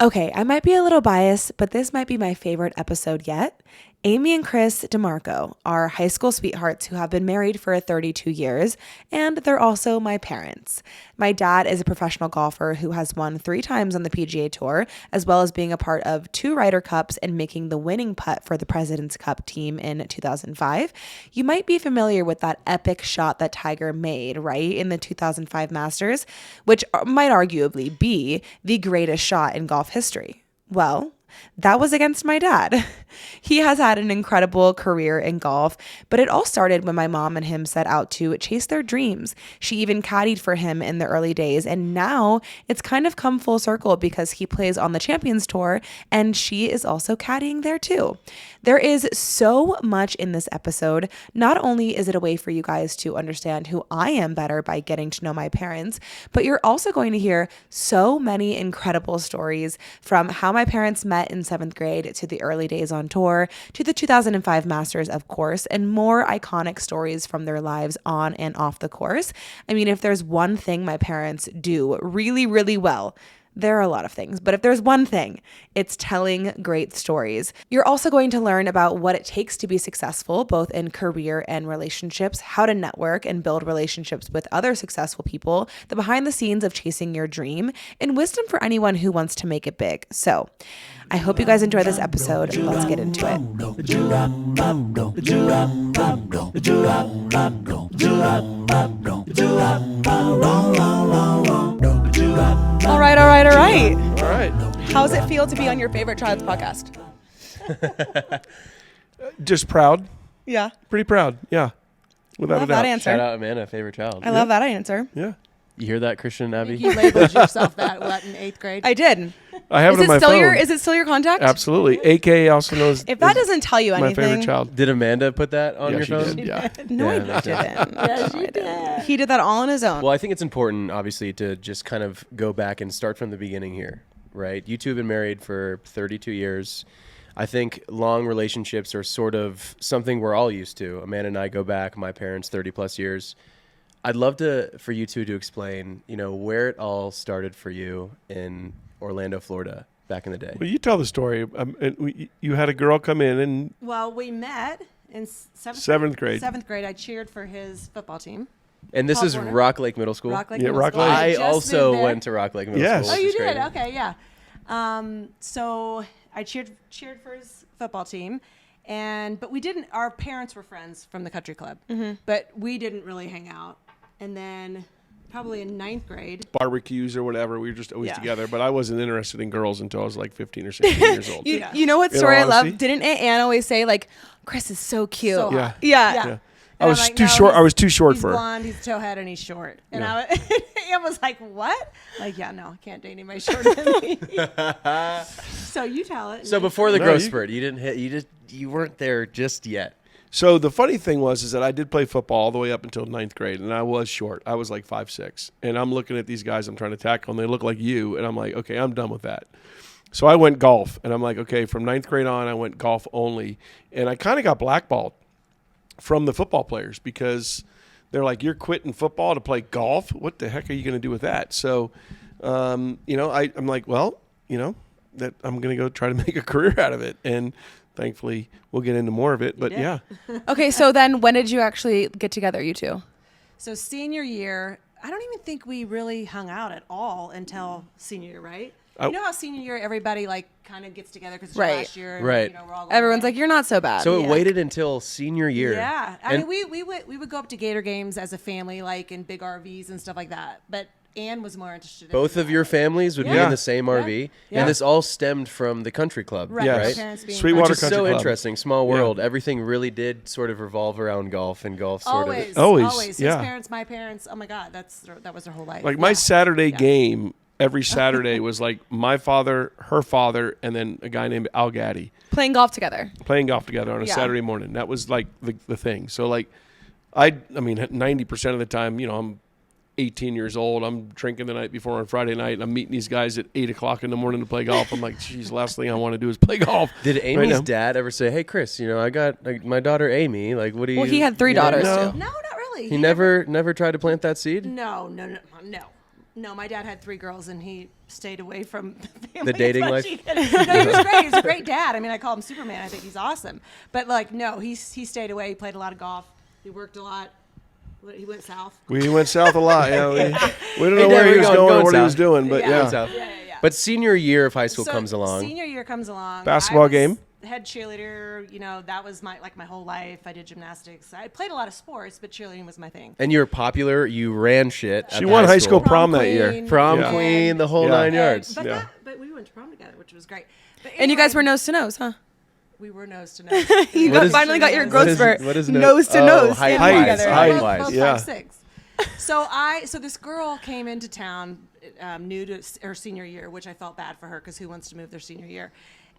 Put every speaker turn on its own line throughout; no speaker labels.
Okay, I might be a little biased, but this might be my favorite episode yet. Amy and Chris DiMarco are high school sweethearts who have been married for 32 years, and they're also my parents. My dad is a professional golfer who has won 3 times on the PGA Tour, as well as being a part of 2 Ryder Cups and making the winning putt for the President's Cup team in 2005. You might be familiar with that epic shot that Tiger made, right, in the 2005 Masters, which might arguably be the greatest shot in golf history. Well, that was against my dad. He has had an incredible career in golf, but it all started when my mom and him set out to chase their dreams. She even caddied for him in the early days, and now it's kind of come full circle because he plays on the Champions Tour, and she is also caddying there too. There is so much in this episode. Not only is it a way for you guys to understand who I am better by getting to know my parents, but you're also going to hear so many incredible stories, from how my parents met in 7th grade to the early days on tour to the 2005 Masters, of course, and more iconic stories from their lives on and off the course. I mean, if there's one thing my parents do really, really well, there are a lot of things, but if there's one thing, it's telling great stories. You're also going to learn about what it takes to be successful, both in career and relationships, how to network and build relationships with other successful people, the behind the scenes of chasing your dream, and wisdom for anyone who wants to make it big. So I hope you guys enjoy this episode. Let's get into it. All right.
All right.
How does it feel to be on your favorite child's podcast?
Just proud.
Yeah.
Pretty proud. Yeah. Without
Love
a doubt.
that answer.
Shout out Amanda, favorite child.
I love that answer.
Yeah.
You hear that, Christian and Abby?
You labeled yourself that in 8th grade.
I did.
I have it on my phone.
Is it still your contact?
Absolutely. AK also knows.
If that doesn't tell you
my
anything.
favorite child.
Did Amanda put that on your
she
phone?
did, yeah.
No,
Yeah,
I
that's it.
didn't.
Yes, you did.
He did that all on his own.
Well, I think it's important, obviously, to just kind of go back and start from the beginning here, right? You two have been married for 32 years. I think long relationships are sort of something we're all used to. Amanda and I go back, my parents, 30 plus years. I'd love for you two to explain, where it all started for you in Orlando, Florida, back in the day.
Well, you tell the story. You had a girl come in and
Well, we met in
7th grade.
7th grade. I cheered for his football team.
And this
Paul
is
Warner.
Rock Lake Middle School?
Rock Lake
Yeah,
Middle
Rock
School.
Lake.
I
just
also
moved there.
went to Rock Lake Middle
Yes.
School.
Oh, you
which is
did?
great.
Okay, yeah. So I cheered for his football team. But we didn't, our parents were friends from the country club, but we didn't really hang out. And then probably in 9th grade.
barbecues or whatever. We were just always
Yeah.
together. But I wasn't interested in girls until I was like 15 or 16 years old.
You know what
In
story
all
I love?
honesty?
Didn't Aunt Ann always say, like, Chris is so cute?
So
Yeah.
hot.
Yeah.
Yeah.
And
I was
I'm like,
too
no,
short. I
he's-
was too short
he's
for her.
blonde, he's towhead, and he's short. And
Yeah.
Ann was like, what? Like, yeah, no, I can't date anybody shorter than me. So you tell it.
So before the
No,
growth
you-
spurt, you weren't there just yet.
So the funny thing is that I did play football all the way up until 9th grade, and I was short. I was like 5'6", and I'm looking at these guys I'm trying to tackle, and they look like you, and I'm like, okay, I'm done with that. So I went golf, and I'm like, okay, from 9th grade on, I went golf only, and I kind of got blackballed from the football players because they're like, you're quitting football to play golf? What the heck are you going to do with that? So, I'm like, well, that I'm going to go try to make a career out of it, and thankfully, we'll get into more of it. But yeah.
Okay, so then when did you actually get together, you two?
So senior year, I don't even think we really hung out at all until senior year, right? You know how senior year everybody like kind of gets together because it's
Right.
last year. And,
Right.
we're all going
Everyone's
away.
like, you're not so bad.
So it
Yeah.
waited until senior year.
Yeah, I
And-
mean, we would go up to Gator games as a family, like in big RVs and stuff like that. But Ann was more interested.
Both
in
of your families would be
Yeah.
in the same RV,
Yeah.
and this all stemmed from the country club,
Right.
Yes.
My
right?
parents being
Sweetwater
Which is
Country
so
Club.
interesting. Small world. Everything really did sort of revolve around golf, and golf sort
Always,
of.
Always,
His
yeah.
parents, my parents. Oh my God, that was their whole life.
Like my
Yeah.
Saturday
Yeah.
game every Saturday was like my father, her father, and then a guy named Al Gaddy
Playing golf together.
playing golf together on a
Yeah.
Saturday morning. That was like the thing. So like, I mean, 90% of the time, I'm 18 years old. I'm drinking the night before on Friday night, and I'm meeting these guys at 8 o'clock in the morning to play golf. I'm like, geez, last thing I want to do is play golf.
Did
right
Amy's
now.
dad ever say, "Hey, Chris, I got my daughter Amy. Like, what do you?"
Well, he had 3
you know?"
daughters,
No.
too.
No, not really.
He never tried to plant that seed.
No. No, my dad had 3 girls, and he stayed away from the family.
The dating
as much
life?
as he could. No, he was great. He was a great dad. I mean, I call him Superman. I think he's awesome. But like, no, he stayed away. He played a lot of golf. He worked a lot. He went south.
We went south a lot. Yeah, we don't
Hey,
know
Dad,
where he
we're
was
going
going or what he
south.
was doing, but yeah.
South.
Yeah.
But senior year of high school
So
comes along.
Senior year comes along.
Basketball
I was
game?
Head cheerleader. You know, that was my whole life. I did gymnastics. I played a lot of sports, but cheerleading was my thing.
And you were popular. You ran shit.
She won high school prom that year.
queen.
Prom
Yeah.
queen, the whole
Yeah.
9 yards.
But,
Yeah.
but we went to prom together, which was great. But
And you guys were
anyway,
nose to nose, huh?
We were nose to nose.
You
What is-
finally got your
What
growth
is-
spurt.
what is
nose to
oh,
nose.
height
standing
wise,
together.
height
Both
wise,
5'6". So this girl came into town new to her senior year, which I felt bad for her because who wants to move their senior year?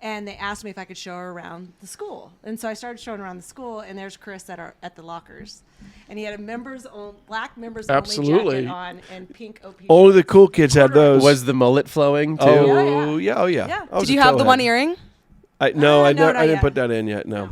And they asked me if I could show her around the school. And so I started showing her around the school, and there's Chris at the lockers. And he had a black members
Absolutely.
only jacket on and pink OP.
Only the cool kids had those.
Was the mullet flowing too?
Oh, yeah. Oh, yeah.
Yeah.
I was
Did you
a
have the one
towhead.
earring?
No, I
not
didn't
yet.
put that in yet. No.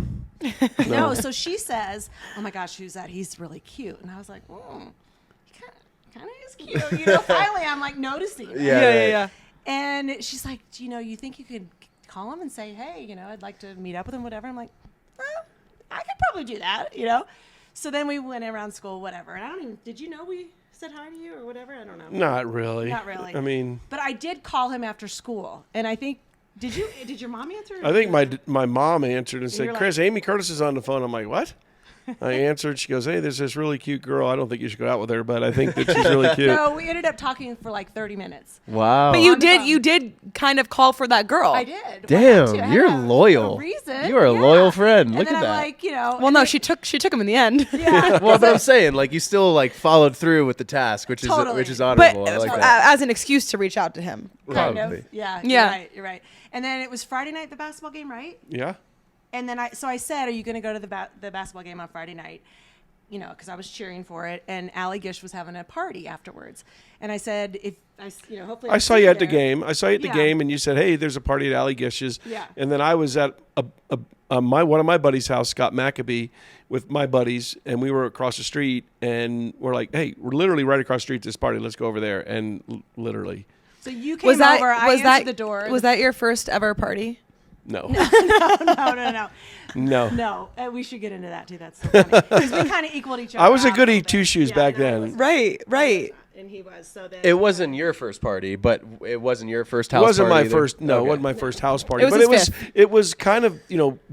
No, so she says, "Oh my gosh, who's that? He's really cute." And I was like, he kind of is cute. You know, finally I'm like noticing. it.
Yeah.
And she's like, you think you could call him and say, hey, I'd like to meet up with him, whatever. I'm like, well, I could probably do that, So then we went around school, whatever. And did you know we said hi to you or whatever? I don't know.
Not really.
Not really.
I mean,
But I did call him after school. And I think, did your mom answer?
I think my mom answered and said,
you're
Chris,
like-
Amy Curtis is on the phone. I'm like, what? I answered. She goes, hey, there's this really cute girl. I don't think you should go out with her, but I think that she's really cute.
No, we ended up talking for like 30 minutes.
Wow.
But
On the phone.
you did kind of call for that girl.
I did. Why not
Damn,
to? I had
you're
a
loyal.
reason.
You are a loyal friend.
And
Look
then
at
I'm
that.
like,
Well,
and
no,
then-
she took him in the end.
Yeah.
Well, but I'm saying, like, you still like followed through with the task, which
Totally.
is
But
honorable. I like that.
as an excuse to reach out to him.
Kind
Probably.
of. Yeah.
Yeah.
You're right. And then it was Friday night, the basketball game, right?
Yeah.
And then I said, are you going to go to the basketball game on Friday night? Because I was cheering for it, and Allie Gish was having a party afterwards. And I said, hopefully
I saw you at the
there.
game. I saw you at the
Yeah.
game, and you said, hey, there's a party at Allie Gish's.
Yeah.
And then I was at one of my buddies' house, Scott McAbee, with my buddies, and we were across the street, and we're like, hey, we're literally right across the street to this party. Let's go over there. And literally,
So you came over. I answered the door.
Was that your first ever party?
no.
No.
No.
We should get into that too. That's so funny. Because we kind of equaled each other.
I was a
out
goody
little bit.
two-shoes
Yeah,
back
no, I
then.
was-
Right.
And he was. So then
It wasn't your first party, but it wasn't your first
It
house
wasn't
party
my
either.
first. No,
Okay.
it wasn't my first house party.
It was
but
his
it was kind of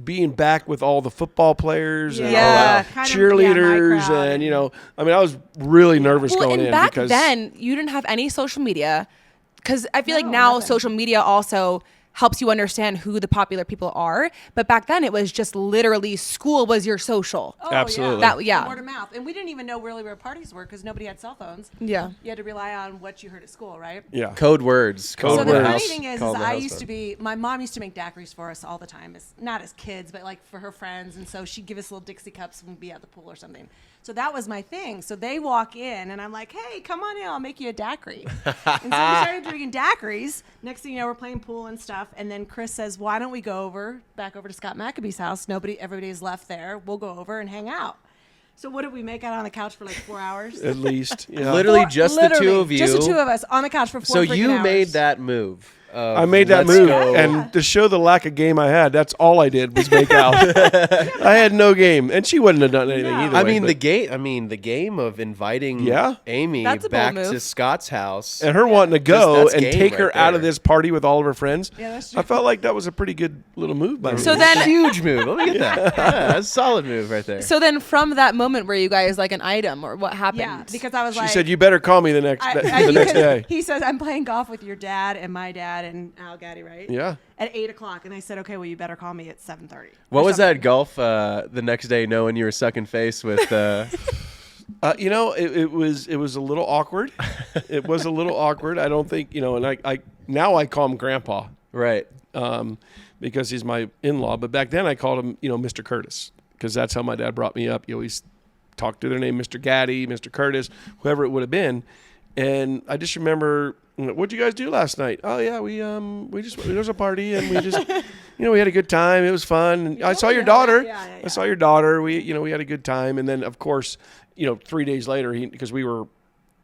being back with all the football players and all
Yeah.
the
Kind of,
cheerleaders,
my crowd
and I mean, I was really nervous
Well,
going
and
in
back
because
then you didn't have any social media, because I feel like
No,
now
nothing.
social media also helps you understand who the popular people are. But back then it was just literally school was your social.
Oh,
Absolutely.
Yeah.
Word of mouth. And we didn't even know really where parties were because nobody had cell phones.
Yeah.
You had to rely on what you heard at school, right?
yeah,
Code words.
Code
So
called
the
words.
funny thing is
called the
I
house
used
phone.
to be, my mom used to make daiquiris for us all the time, not as kids, but like for her friends. And so she'd give us little Dixie cups when we'd be at the pool or something. So that was my thing. So they walk in and I'm like, hey, come on in, I'll make you a daiquiri. And so we started drinking daiquiris. Next thing you know, we're playing pool and stuff. And then Chris says, why don't we go back over to Scott McAbee's house? Everybody's left there. We'll go over and hang out. So what did we make out on the couch for like 4 hours?
at least. Yeah.
Literally just the two of you.
Just the two of us on the couch for 4
So
freaking
you
hours.
made that move.
I made that
Let's
move,
go.
and to show the lack of game I had, that's all I did was make out. I had no game, and she wouldn't have done anything
No.
either.
I
way,
mean,
but-
the game of inviting
Yeah.
Amy
That's a bold
back
move.
to Scott's house.
and her wanting to go
That's
and
game
take her
right
out of
there.
this party with all of her friends.
Yeah, that's
I felt like that was a pretty good little move by me.
So then-
huge move. Let me get that. Yeah, that's a solid move right there.
So then from that moment, were you guys like an item, or what happened?
Yeah, because I was
she
like,
said, "You better call me the next the next day."
He says, I'm playing golf with your dad and my dad and Al Gaddy, right?
Yeah.
At 8 o'clock. And I said, okay, well, you better call me at 7:30.
What was that golf the next day knowing you were sucking face with
It was a little awkward. It was a little awkward. I don't think and I now I call him Grandpa
right.
because he's my in-law. But back then I called him Mr. Curtis because that's how my dad brought me up. You always talked to their name, Mr. Gaddy, Mr. Curtis, whoever it would have been. And I just remember, what'd you guys do last night? Oh yeah, there was a party and we just we had a good time. It was fun. And I saw your daughter.
Yeah.
I saw your daughter. We had a good time. And then of course, 3 days later, because we were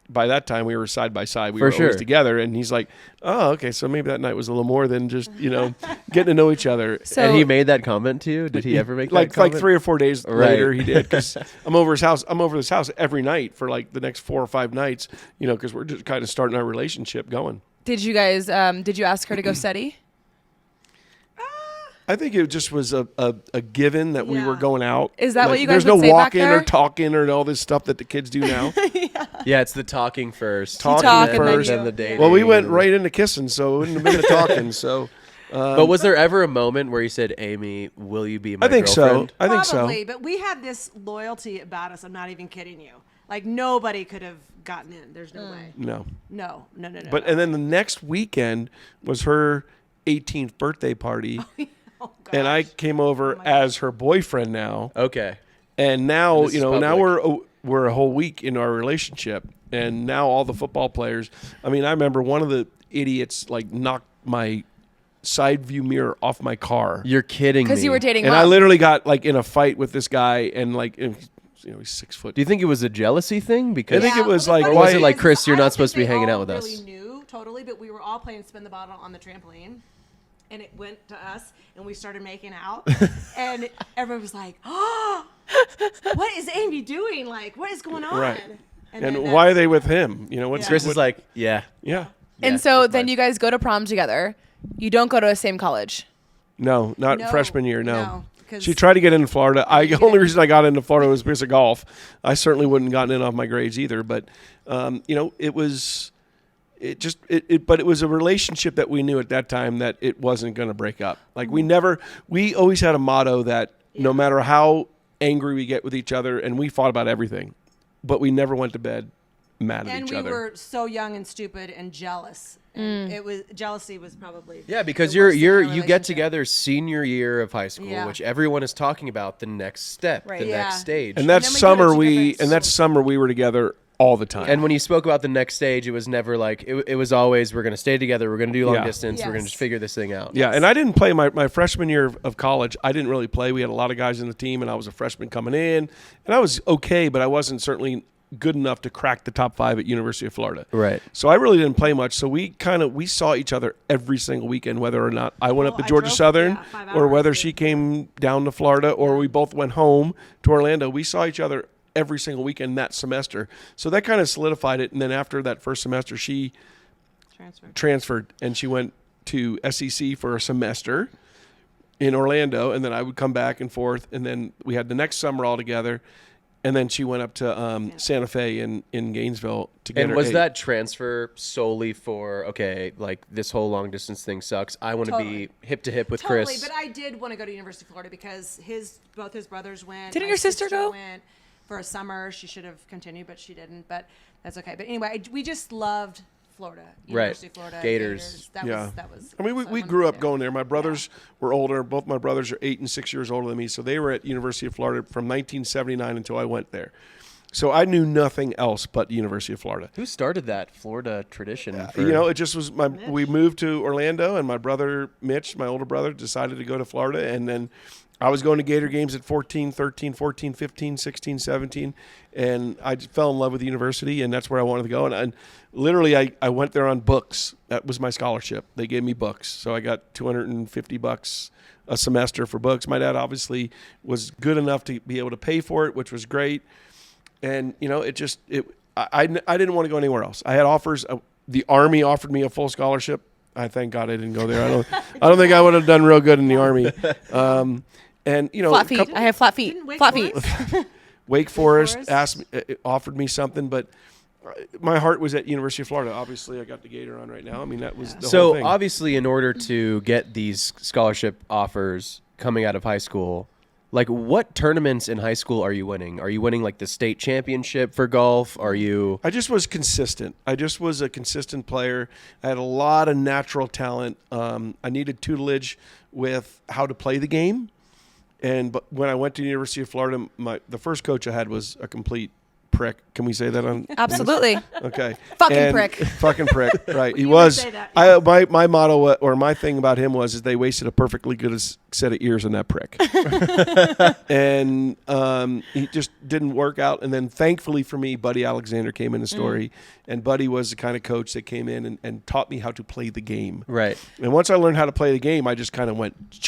by that time we were side by side. We
For
were
sure.
always together. And he's like, oh, okay, so maybe that night was a little more than just, getting to know each other.
So
and he made that comment to you? Did he ever make that
like
comment?
3 or 4 days
Right.
later he did, because I'm over his house. I'm over his house every night for like the next 4 or 5 nights, because we're just kind of starting our relationship going.
Did you guys? Did you ask her to go steady?
I think it just was a given that we were
Yeah.
going out.
Is that what you guys
There's
would
no
say back
walking or
there?
talking or all this stuff that the kids do now.
Yeah, it's the talking first.
Talking
talk and then
first.
you-
Then the dating.
Well, we went right into kissing, so it wouldn't have been the talking. So,
But was there ever a moment where you said, Amy, will you be my
I think
girlfriend?
so. I think so.
Probably, but we had this loyalty about us. I'm not even kidding you. Like nobody could have gotten in. There's no way.
No.
No.
But and then the next weekend was her 18th birthday party,
Oh,
and I
gosh.
came over as her boyfriend now.
Okay.
And now,
This is
now
public.
we're a whole week in our relationship, and now all the football players. I mean, I remember one of the idiots like knocked my side view mirror off my car,
You're kidding me.
Because you were dating.
and
Mom.
I literally got like in a fight with this guy, and like, he's 6 foot.
Do you think it was a jealousy thing? Because
I think it was
the
like,
funny
Or was
thing
it like,
is,
Chris, you're
I
not
don't
supposed to be
think they
hanging out
all
with us?
really knew totally, but we were all playing spin the bottle on the trampoline, and it went to us, and we started making out, and everyone was like, "Oh, what is Amy doing? Like, what is going on?"
Right.
And
And
then
why are
that's-
they with him? What's
Chris is like, yeah.
yeah.
And
Yeah,
so
that's
then
fine.
you guys go to prom together. You don't go to the same college.
No, not
No,
freshman year.
no,
No.
'cause-
She tried to get into Florida.
you
The
get
only
in.
reason I got into Florida was because of golf. I certainly wouldn't have gotten in off my grades either. But it was, but it was a relationship that we knew at that time that it wasn't going to break up. Like we always had a motto that no matter how angry we get with each other, and we fought about everything, but we never went to bed mad at
And
each
we
other.
were so young and stupid and jealous. And it was jealousy was probably
Yeah, because
the worst thing in our
you get
relationship.
together senior year of high school,
Yeah.
which everyone is talking about the next step,
Right.
the
Yeah.
next stage.
And that
then we go to
summer
two different
and that
schools.
summer we were together all the time.
And when you spoke about the next stage, it was never like it was always we're going to stay together, we're going to do long
Yeah.
distance, we're going to
Yes.
just figure this thing out.
Yeah, and I didn't play my freshman year of college. I didn't really play. We had a lot of guys in the team, and I was a freshman coming in, and I was okay, but I wasn't certainly good enough to crack the top 5 at University of Florida.
Right.
So I really didn't play much. So we saw each other every single weekend, whether or not I went up to
I
Georgia
drove-
Southern,
5
or
hours,
whether
yeah.
she came down to Florida, or we both went home to Orlando. We saw each other every single weekend that semester. So that kind of solidified it. And then after that first semester, she transferred and she went to SEC for a semester in Orlando, and then I would come back and forth, and then we had the next summer all together, and then she went up to Santa Fe in Gainesville to get
And
her
was
A.
that transfer solely for like this whole long distance thing sucks? I want to
Totally.
be hip to hip with
Totally,
Chris.
but I did want to go to University of Florida because both his brothers went.
Didn't
my
your sister go?
Went for a summer. She should have continued, but she didn't. But that's okay. But anyway, we just loved Florida, University of Florida,
Gators.
That
Yeah.
was.
I mean,
so
we
wanted
grew
to
up
be
going there. My brothers were older. Both my brothers are 8 and 6 years older than me, so they were at University of Florida from 1979 until I went there. So I knew nothing else but the University of Florida.
Who started that Florida tradition?
It just was we moved to Orlando, and my brother Mitch, my older brother, decided to go to Florida, and then I was going to Gator games at 14, 13, 14, 15, 16, 17, and I just fell in love with the university, and that's where I wanted to go. And literally, I went there on books. That was my scholarship. They gave me books, so I got $250 a semester for books. My dad obviously was good enough to be able to pay for it, which was great. And I didn't want to go anywhere else. I had offers. The Army offered me a full scholarship. I thank God I didn't go there. I don't think I would have done real good in the Army.
Flat feet. I have flat feet.
Didn't Wake
Flat feet.
Forest?
Wake Forest
Forest?
offered me something, but my heart was at University of Florida. Obviously, I got the Gator on right now. I mean, that was the whole
So
thing.
obviously, in order to get these scholarship offers coming out of high school, like what tournaments in high school are you winning? Are you winning like the state championship for golf? Are you?
I just was consistent. I just was a consistent player. I had a lot of natural talent. I needed tutelage with how to play the game. But when I went to the University of Florida, the first coach I had was a complete prick. Can we say that on?
Absolutely.
Okay.
Fucking prick.
Fucking prick. Right. He
You
was.
would say that, yeah.
My motto or my thing about him was they wasted a perfectly good set of ears on that prick, and he just didn't work out. And then thankfully for me, Buddy Alexander came in the story, and Buddy was the kind of coach that came in and taught me how to play the game.
Right.
And once I learned how to play the game, I just kind of went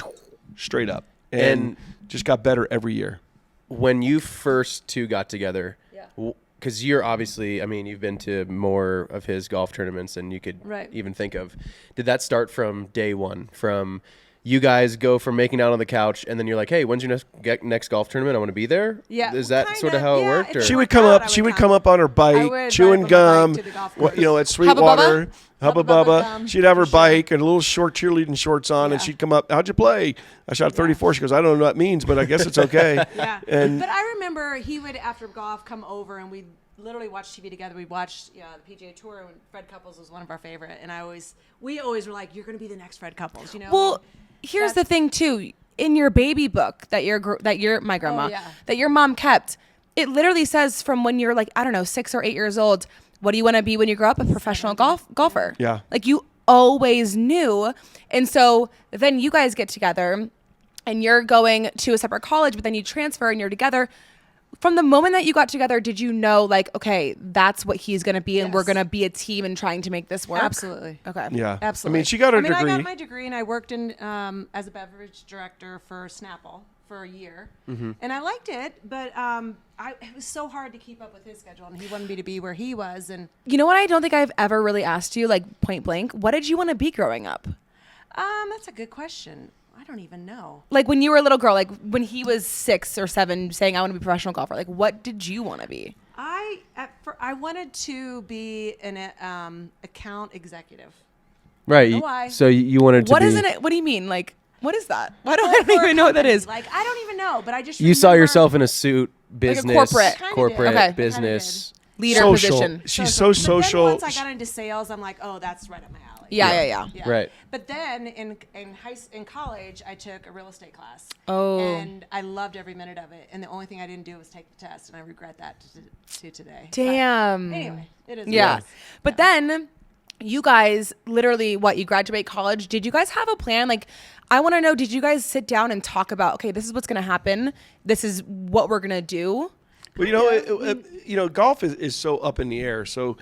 straight up and just got better every year.
When you first two got together, because you're obviously, I mean, you've been to more of his golf tournaments than you could even think of. Did that start from day one? From you guys go from making out on the couch, and then you're like, "Hey, when's your next golf tournament? I want to be there."
Yeah,
Is that
kinda,
sort of how it
yeah,
worked? Or?
She would come up. She would come up on her bike, chewing gum. At Sweetwater, Hubba Bubba. She'd have her bike and a little short cheerleading shorts on, and she'd come up. How'd you play? I shot 34. She goes, I don't know what that means, but I guess it's okay.
Yeah. But I remember he would, after golf, come over and we'd literally watch TV together. We'd watch the PGA Tour, and Fred Couples was one of our favorite. And we always were like, "You're going to be the next Fred Couples," you know.
Well, here's the thing too. In your baby book that my grandma that your mom kept, it literally says from when you're like, I don't know, 6 or 8 years old, what do you want to be when you grow up? A professional golfer.
Yeah.
Like you always knew. And so then you guys get together and you're going to a separate college, but then you transfer and you're together. From the moment that you got together, did you know, like, okay, that's what he's going to be, and we're going to be a team and trying to make this work?
Absolutely.
Okay.
Yeah.
Absolutely.
I mean, she got her degree.
I got my degree, and I worked in as a beverage director for Snapple for a year, and I liked it, but it was so hard to keep up with his schedule, and he wanted me to be where he was. And
you know what? I don't think I've ever really asked you, like, point blank, what did you want to be growing up?
That's a good question. I don't even know.
Like when you were a little girl, like when he was 6 or 7 saying, I want to be a professional golfer, like what did you want to be?
I wanted to be an account executive.
Right.
Why?
So you wanted to
What
be...
isn't it? What do you mean? Like, what is that? Why don't I don't even know what that is?
Like, I don't even know, but I just
You saw
remember-
yourself in a suit, business,
corporate.
corporate
Okay.
business.
Leader
Social.
position.
She's so social.
But then once I got into sales, I'm like, oh, that's right up my alley.
Yeah.
Right.
But then in college, I took a real estate class.
Oh.
And I loved every minute of it. And the only thing I didn't do was take the test, and I regret that to today.
Damn.
But anyway, it is.
Yeah.
What it is.
But then you guys literally, you graduate college. Did you guys have a plan? Like, I want to know, did you guys sit down and talk about, okay, this is what's going to happen. This is what we're going to do.
Well, golf is so up in the air. So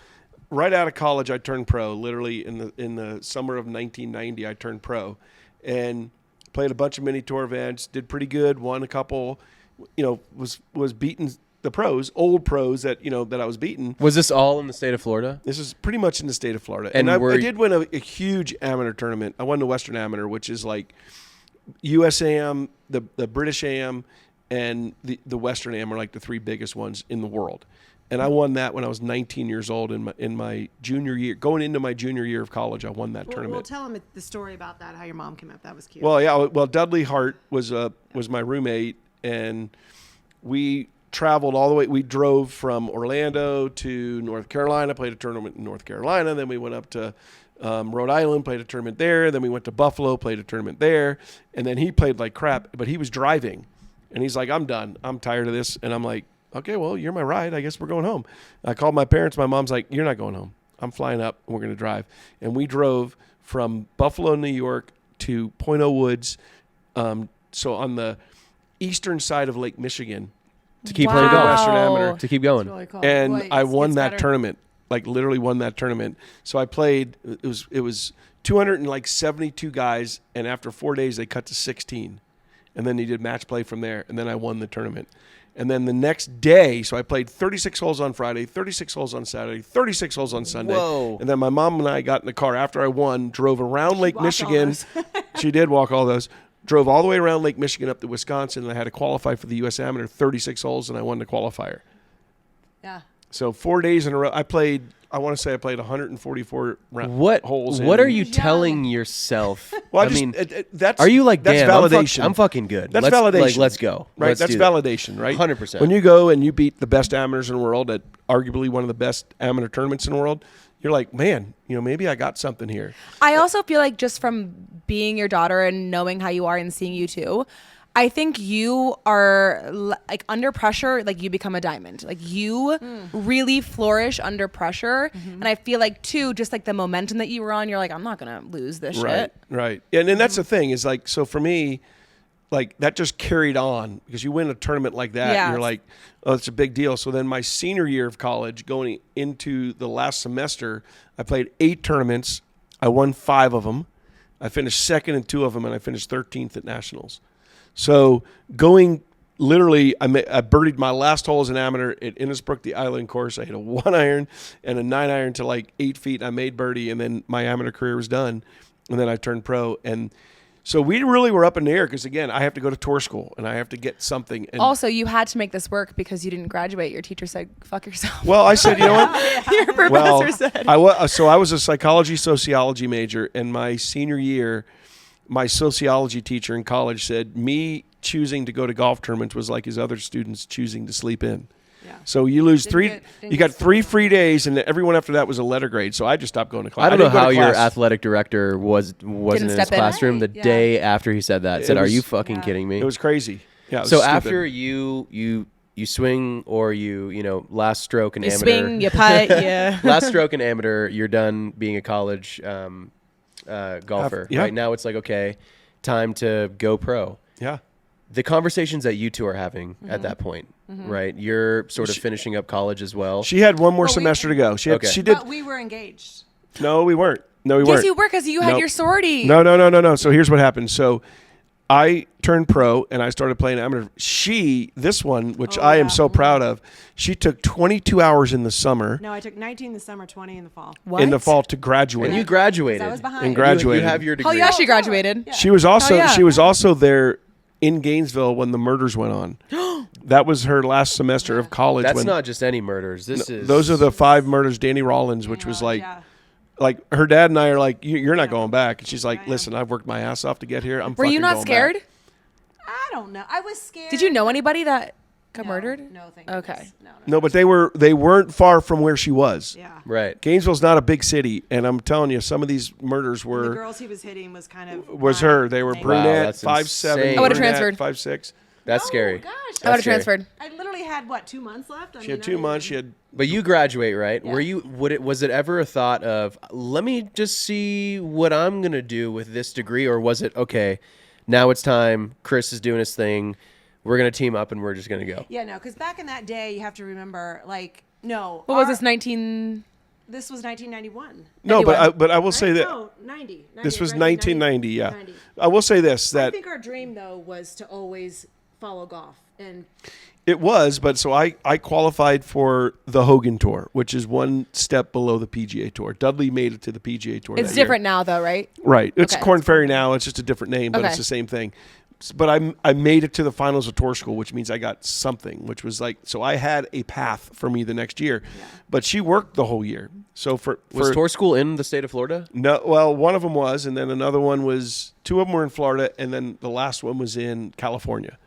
right out of college, I turned pro. Literally in the summer of 1990, I turned pro, and played a bunch of mini tour events. Did pretty good. Won a couple. Was beating the pros, old pros that I was beating.
Was this all in the state of Florida?
This is pretty much in the state of Florida.
And
I did win a huge amateur tournament. I won the Western Amateur, which is like USAM, the British AM, and the Western Am are like the 3 biggest ones in the world. And I won that when I was 19 years old in my junior year. Going into my junior year of college, I won that tournament.
Well, tell him the story about that, how your mom came up. That was cute.
Well, yeah. Well, Dudley Hart was my roommate, and we traveled all the way. We drove from Orlando to North Carolina, played a tournament in North Carolina. Then we went up to Rhode Island, played a tournament there. Then we went to Buffalo, played a tournament there. And then he played like crap, but he was driving. And he's like, I'm done. I'm tired of this. And I'm like, okay, well, you're my ride. I guess we're going home. I called my parents. My mom's like, you're not going home. I'm flying up, and we're going to drive. And we drove from Buffalo, New York to Point Woods, so on the eastern side of Lake Michigan.
To keep playing golf.
Western Amateur.
To keep going.
Really cool.
And
Wait,
I
it
won
gets
that
better.
tournament, like literally won that tournament. So I played, it was 272 guys, and after 4 days, they cut to 16. And then he did match play from there, and then I won the tournament. And then the next day, so I played 36 holes on Friday, 36 holes on Saturday, 36 holes on Sunday.
Whoa.
And then my mom and I got in the car after I won, drove around Lake Michigan. She did walk all those. Drove all the way around Lake Michigan up to Wisconsin, and I had to qualify for the U.S. Amateur, 36 holes, and I won the qualifier.
Yeah.
So 4 days in a row. I want to say I played 144 holes.
What are you telling yourself?
Well,
are you like,
that's
damn,
validation.
I'm fucking good.
That's validation.
Like, let's go.
Right,
Let's
that's
do that.
validation, right?
100%.
When you go and you beat the best amateurs in the world at arguably one of the best amateur tournaments in the world, you're like, man, maybe I got something here.
I also feel like just from being your daughter and knowing how you are and seeing you too, I think you are like under pressure, like you become a diamond. Like you really flourish under pressure. And I feel like too, just like the momentum that you were on, you're like, I'm not going to lose this shit.
Right. And that's the thing is like, so for me, like that just carried on because you win a tournament like that and you're like, oh, it's a big deal. So then my senior year of college going into the last semester, I played 8 tournaments. I won 5 of them. I finished second in 2 of them and I finished 13th at nationals. So going literally, I birdied my last hole as an amateur at Innisbrook, the island course. I hit a 1 iron and a 9 iron to like 8 feet. And I made birdie, and then my amateur career was done. And then I turned pro. And so we really were up in the air because, again, I have to go to tour school and I have to get something. And
also, you had to make this work because you didn't graduate. Your teacher said, fuck yourself.
well, I said, you know what?
Your professor said.
I was a psychology, sociology major. And my senior year, my sociology teacher in college said me choosing to go to golf tournaments was like his other students choosing to sleep in. Yeah. So you lose you got 3 free days, and everyone after that was a letter grade. So I just stopped going to class.
I don't know how your athletic director wasn't in his classroom the day after he said that. Said, "Are you fucking kidding me?"
It was crazy. Yeah. It was
so
stupid.
after you swing or you last stroke an
You
amateur,
swing, you putt, yeah.
last stroke an amateur, you're done being a college golfer.
Yeah.
Right now, it's like, okay, time to go pro.
Yeah.
The conversations that you two are having at that point, right? You're sort of finishing up college as well.
She had one more semester to go. She did.
But we were engaged.
No, we weren't. No, we
Yes,
weren't.
you were because you had your sorority.
No. So here's what happened. So I turned pro and I started playing amateur. This one, which I am so proud of, she took 22 hours in the summer.
No, I took 19 in the summer, 20 in the fall.
What?
In the fall to graduate.
And you graduated.
'Cause I was behind.
And graduated.
You have your degree.
Oh, yeah, she graduated.
Yeah.
She was also
yeah.
she was also there in Gainesville when the murders went on. That was her last semester of college.
That's not just any murders.
Those are the 5 murders. Danny Rollins, which was like her dad and I are like, you're not going back. And she's like, listen, I've worked my ass off to get here.
Were you not scared?
Back.
I don't know. I was scared.
Did you know anybody that got murdered?
No, thank
Okay.
goodness.
No, but they weren't far from where she was.
Yeah.
right.
Gainesville's not a big city, and I'm telling you, some of these murders
The
were
girls he was hitting was kind of
her. They were brunette,
that's
5'7".
insane.
I would've transferred.
5'6".
That's scary.
Gosh,
I would have
scary.
transferred.
I literally had 2 months left.
She had 2 months. She had.
But you graduate, right?
Yeah.
Were you? Was it ever a thought of, let me just see what I'm gonna do with this degree, or was it, okay, now it's time. Chris is doing his thing. We're gonna team up and we're just gonna go.
Yeah, no, because back in that day, you have to remember, no.
What was this, 19?
This was 1991.
No, but I will say that
No, 90.
this was
1990.
1990. Yeah,
90.
I will say this
I
that
think our dream though was to always follow golf, and
it was, but so I qualified for the Hogan Tour, which is one step below the PGA Tour. Dudley made it to the PGA Tour.
It's
that year.
different now, though, right?
Right. It's
Okay.
Korn Ferry now. It's just a different name, but
Okay.
it's the same thing. But I made it to the finals of tour school, which means I got something, which was like, so I had a path for me the next year. Yeah. But she worked the whole year. So
was tour school in the state of Florida?
No, well, one of them was, and then another one was, 2 of them were in Florida, and then the last one was in California.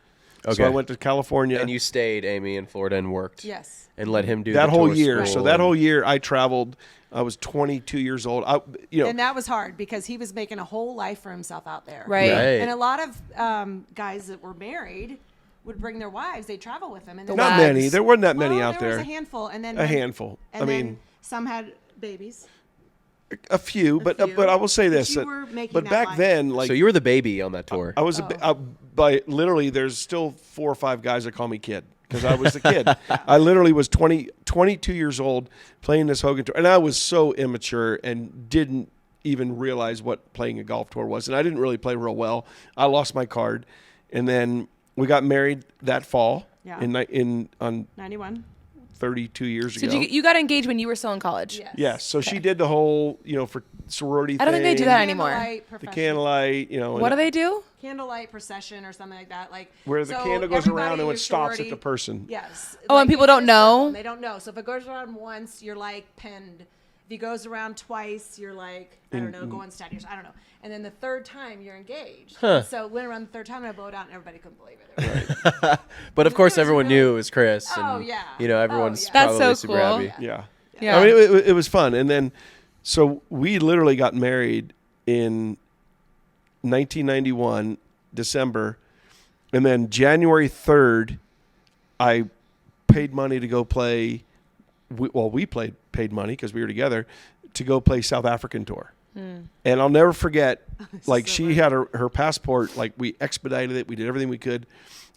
Okay. So I went to California.
And you stayed, Amy, in Florida and worked.
yes,
And let him do
that
the
whole
tour
year.
school
So that
and-
whole year I traveled. I was 22 years old.
and that was hard because he was making a whole life for himself out there.
Right.
And a lot of guys that were married would bring their wives. They travel with them, and then
not
wags.
many. There wasn't that many
Well,
out
there
there.
was a handful, and then
A handful.
And
I
then
mean,
some had babies.
a few, but
few.
I will say
But
this.
you were making
but
that
back
life.
then, like
So you were the baby on that tour.
I was by literally, there's still 4 or 5 guys that call me kid because I was the kid. I literally was 22 years old playing this Hogan Tour, and I was so immature and didn't even realize what playing a golf tour was, and I didn't really play real well. I lost my card, and then we got married that fall.
Yeah.
On
91.
32 years
So
ago.
you got engaged when you were still in college?
Yes.
Yes. So she did the whole, for sorority
I don't think they do
thing,
that anymore.
Candlelight
the
profession.
candlelight,
What do they do?
Candlelight procession or something like that,
where the
so
candle goes
everybody
around
in
and
your
it stops at
sorority-
the person.
Yes.
Oh, and people don't
in a circle,
know?
and they don't know. So if it goes around once, you're like pinned. If he goes around twice, you're like, I don't know, going steady. I don't know. And then the third time, you're engaged. So went around the third time, and I blew it out, and everybody couldn't believe it.
But of course,
was
everyone
really-
knew it was Chris.
Oh,
And,
yeah.
everyone's
yeah.
That's
probably
so
super
cool.
happy.
Yeah.
Yeah.
I mean, it was fun. And then, so we literally got married in 1991, December. And then January 3rd, I paid money to go play. We paid money because we were together to go play South African tour. And I'll never forget, like she had her passport, like we expedited it. We did everything we could.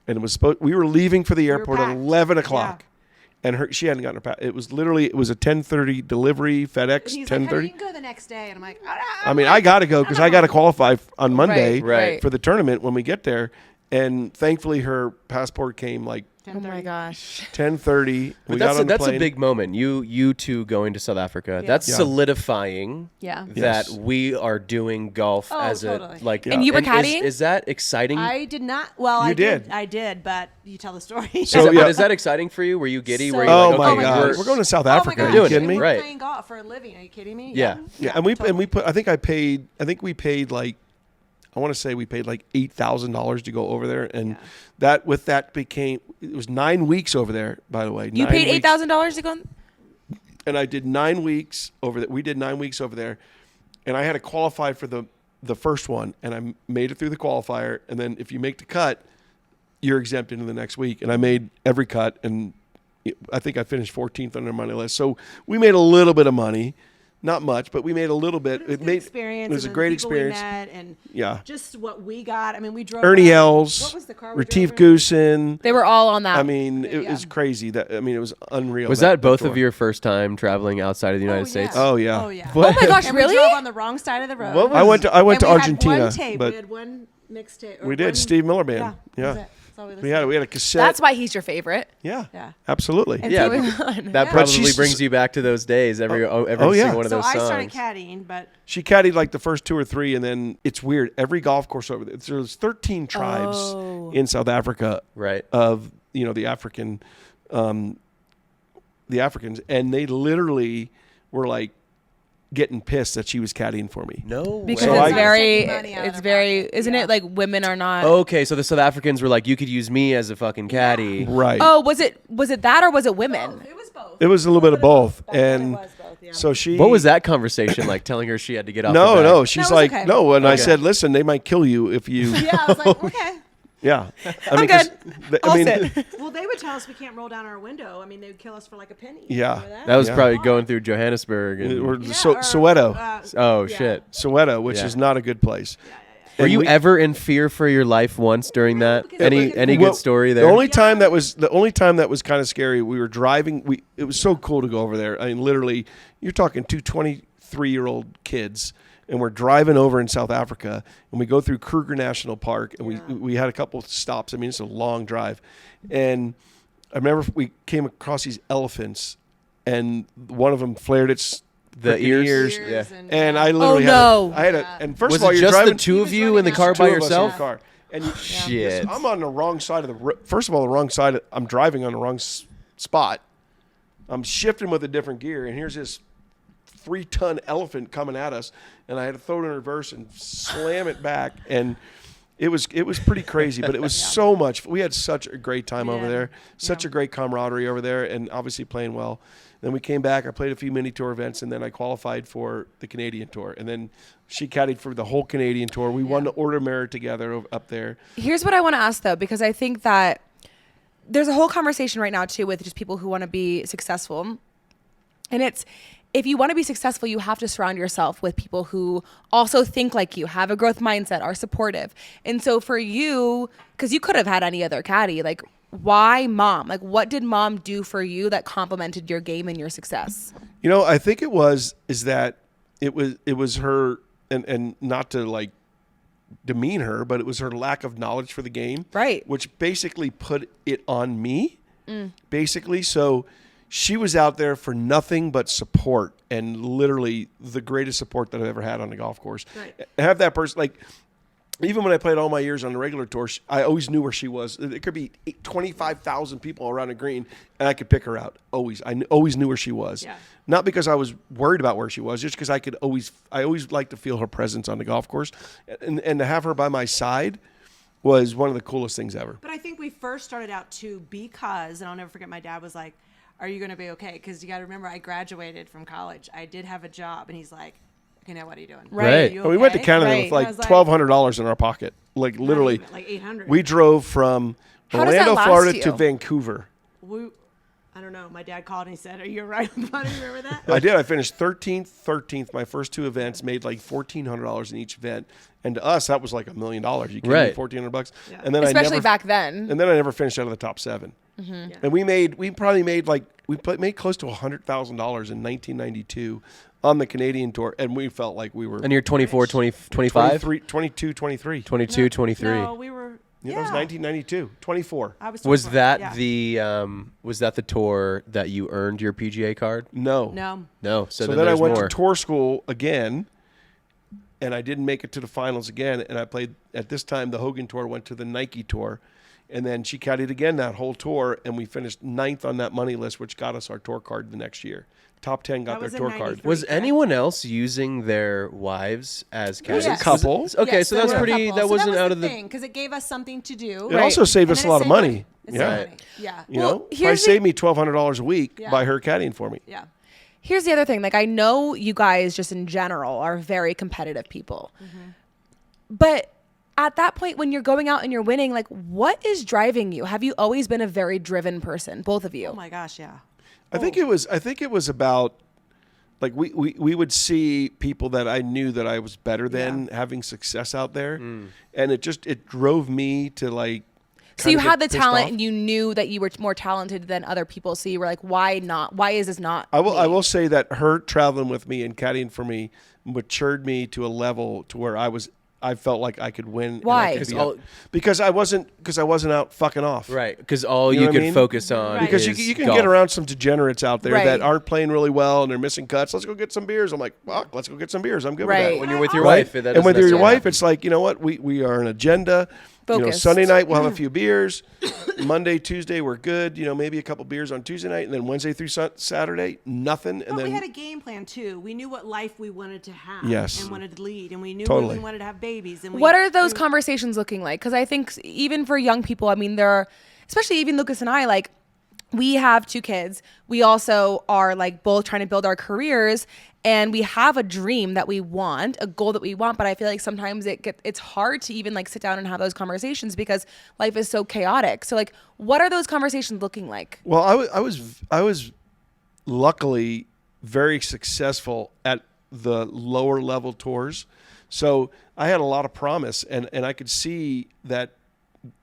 And it was we were leaving for the airport at 11 o'clock. Yeah. And she hadn't gotten her passport. It was a 10:30 delivery, FedEx, 10:30.
You can go the next day. And I'm like,
I got to go because I got to qualify on Monday
Right.
for the tournament when we get there. And thankfully, her passport came like
Oh my gosh.
10:30.
But that's a big moment. You two going to South Africa. That's solidifying that we are doing golf as
totally.
a like.
And you were caddying?
Is that exciting?
I did not. Well,
You did.
I did, but you tell the story.
So,
But is that exciting for you? Were you giddy?
So-
Were you
Oh
like,
my
okay,
gosh, we're going to South Africa. Are you
doing
kidding
it.
me?
We're
Right.
playing golf for a living. Are you kidding me?
Yeah.
Yeah, and we put. I think we paid like. I want to say we paid like $8,000 to go over there, and it was 9 weeks over there. By the way,
You paid $8,000 to go.
And I did 9 weeks over there. We did 9 weeks over there, and I had to qualify for the first one, and I made it through the qualifier. And then if you make the cut, you're exempt into the next week. And I made every cut, and I think I finished 14th on their money list. So we made a little bit of money. Not much, but we made a little bit.
It was a good experience.
It was a
and
great
the people
experience.
We met and just what we got. I mean, we drove
Ernie
around.
Els,
What was the car we
Retief
drove around?
Goosen.
They were all on that.
I mean, it was crazy. It was unreal.
Was that both
tour.
of your first time traveling outside of the United States?
Oh yeah.
Oh yeah.
What?
Oh my gosh,
And
really?
we drove on the wrong side of the road.
What was-
I went to
And we
Argentina,
had one tape.
but
We had one mixtape.
we did Steve Miller Band.
That was
Yeah.
it. That's all we
We had
listened
a cassette.
That's why he's your favorite.
Yeah.
Yeah.
Absolutely.
And
Yeah,
so we
that
won.
That
But
probably brings you back to those days. Every
yeah.
single one of
So
those
I
songs.
started caddying, but
She caddied like the first 2 or 3, and then it's weird. Every golf course over there, there's 13 tribes in South Africa
Right.
of the African, the Africans, and they literally were like getting pissed that she was caddying for me.
No
Because
So
way.
I-
it's very,
Taking money out of
it's
their
very,
pocket.
isn't
Yeah.
it like women are not?
Okay, so the South Africans were like, you could use me as a fucking caddy.
Right.
Oh, was it that or was it women?
it was both.
It was a little bit of both,
Back then
and
it was both, yeah.
so she.
What was that conversation like? Telling her she had to get off. the
No,
bag?
no. She's
was
like,
okay.
no, and I
Okay.
said, listen, they might kill you if you.
Yeah, I was like, okay.
Yeah. I mean,
good.
'cause
I'll sit.
Well, they would tell us we can't roll down our window. I mean, they would kill us for like a penny.
Yeah.
Remember
That was
Yeah.
probably going through Johannesburg. And,
Or
Yeah,
Soweto.
oh
yeah.
shit!
Soweto, which
Yeah.
is not a good place.
Were
And
you
we-
ever in fear for your life once during that?
because
Any
Well,
good story there?
The only time that was kind of scary. We were driving. It was so cool to go over there. I mean, literally, you're talking 23-year-old kids, and we're driving over in South Africa, and we go through Kruger National Park, and we had a couple of stops. I mean, it's a long drive, and I remember we came across these elephants, and one of them flared its
The
freaking
ears?
Years
Yeah.
and I literally
no.
had and first
Was
of all,
it
you're
just
driving
the two of
He was
you in the
running
car
out.
by
two of us in
yourself?
the car. And
Shit.
I'm on the wrong side of the. First of all, the wrong side. I'm driving on the wrong spot. I'm shifting with a different gear, and here's this 3-ton elephant coming at us, and I had to throw it in reverse and slam it back, and it was pretty crazy, but it was so much. We had such a great time over
Yeah.
there, such a great camaraderie over there, and obviously playing well. Then we came back. I played a few mini tour events, and then I qualified for the Canadian tour. And then she caddied for the whole Canadian tour. We won the Order of Merit together up there.
Here's what I want to ask though, because I think that there's a whole conversation right now too with just people who want to be successful. And it's, if you want to be successful, you have to surround yourself with people who also think like you, have a growth mindset, are supportive. And so for you, because you could have had any other caddy, like why mom? Like what did mom do for you that complemented your game and your success?
I think it was her, and not to like demean her, but it was her lack of knowledge for the game.
Right.
Which basically put it on me. Basically. So she was out there for nothing but support, and literally the greatest support that I've ever had on the golf course.
Right.
Have that person, like, even when I played all my years on the regular tour, I always knew where she was. It could be 25,000 people around the green, and I could pick her out. Always. I always knew where she was.
Yeah.
Not because I was worried about where she was, just because I always liked to feel her presence on the golf course. And to have her by my side was one of the coolest things ever.
But I think we first started out too because, and I'll never forget, my dad was like, "Are you going to be okay?" Because you got to remember, I graduated from college. I did have a job, and he's like, "Okay, now what are you doing?"
Right.
Are you
And we went to
okay?"
Canada
Right.
with like
I was like-
$1,200 in our pocket, Like literally,
like 800.
we drove from
How does that
Orlando,
last
Florida to
you?
Vancouver.
I don't know. My dad called and he said, "Are you right on putting?" Remember that?
I did. I finished 13th. My first two events made like $1,400 in each event, and to us that was like $1 million. You can
Right.
$1,400,
Yeah.
and then
Especially back then.
And then I never finished out of the top 7.
Yeah.
And we probably made made close to $100,000 in 1992 on the Canadian tour, and we felt like we were.
And you're 24, 20, 25?
22, 23.
22, 23.
No, we were.
Yeah, that was 1992. 24.
I was.
Was
24,
that
yeah.
the tour that you earned your PGA card?
No.
No.
So
then
then I
there's
went
more.
to tour school again, and I didn't make it to the finals again. And I played at this time. The Hogan Tour went to the Nike Tour, and then she caddied again that whole tour, and we finished 9th on that money list, which got us our tour card the next year. Top 10 got
That was
their
in
tour card.
93.
Was
correct?
anyone else using their wives as caddies?
There's a couple.
Okay,
Yes,
so
there
that's
were a
pretty.
couple.
That
So
wasn't out of the.
because it gave us something to do.
It also saved us a lot of money. Yeah.
Yeah.
You
Well,
know, probably
here's the-
saved me $1,200 a week
Yeah.
by her caddying for me.
Yeah.
Here's the other thing. Like, I know you guys just in general are very competitive people. But at that point, when you're going out and you're winning, like, what is driving you? Have you always been a very driven person, both of you?
Oh my gosh, yeah.
I think it was about like we would see people that I knew that I was better than having success out there, and it drove me to like.
So you
kinda
had
get
the
pissed
talent
off.
and you knew that you were more talented than other people. So you were like, why not? Why is this not?
I will
me?
say that her traveling with me and caddying for me matured me to a level to where I felt like I could win. and I
Why?
could be up. Because I wasn't out fucking off.
Right, because all
You know
you
what I
could
mean?
focus on
Right.
Because
is
you can
golf.
get around some degenerates out there
Right.
that aren't playing really well and they're missing cuts. Let's go get some beers. I'm like, fuck, let's go get some beers. I'm good with
Right.
that.
when you're with your
Right?
wife. That
And
doesn't
with your
necessarily
wife,
happen.
it's like, you know what? We are an agenda. You know,
Focused.
Sunday night we'll have a few beers. Monday, Tuesday we're good. You know, maybe a couple beers on Tuesday night, and then Wednesday through Saturday nothing. And
But
then
we had a game plan too. We knew what life we wanted to have.
Yes.
And wanted to lead, and we knew
Totally.
we wanted to have babies. And
What are those conversations looking like? Because I think even for young people, I mean, there are, especially even Lucas and I, like, we have 2 kids. We also are like both trying to build our careers, and we have a dream that we want, a goal that we want. But I feel like sometimes it's hard to even like sit down and have those conversations because life is so chaotic. So like, what are those conversations looking like?
Well, I was luckily very successful at the lower level tours, so I had a lot of promise, and I could see that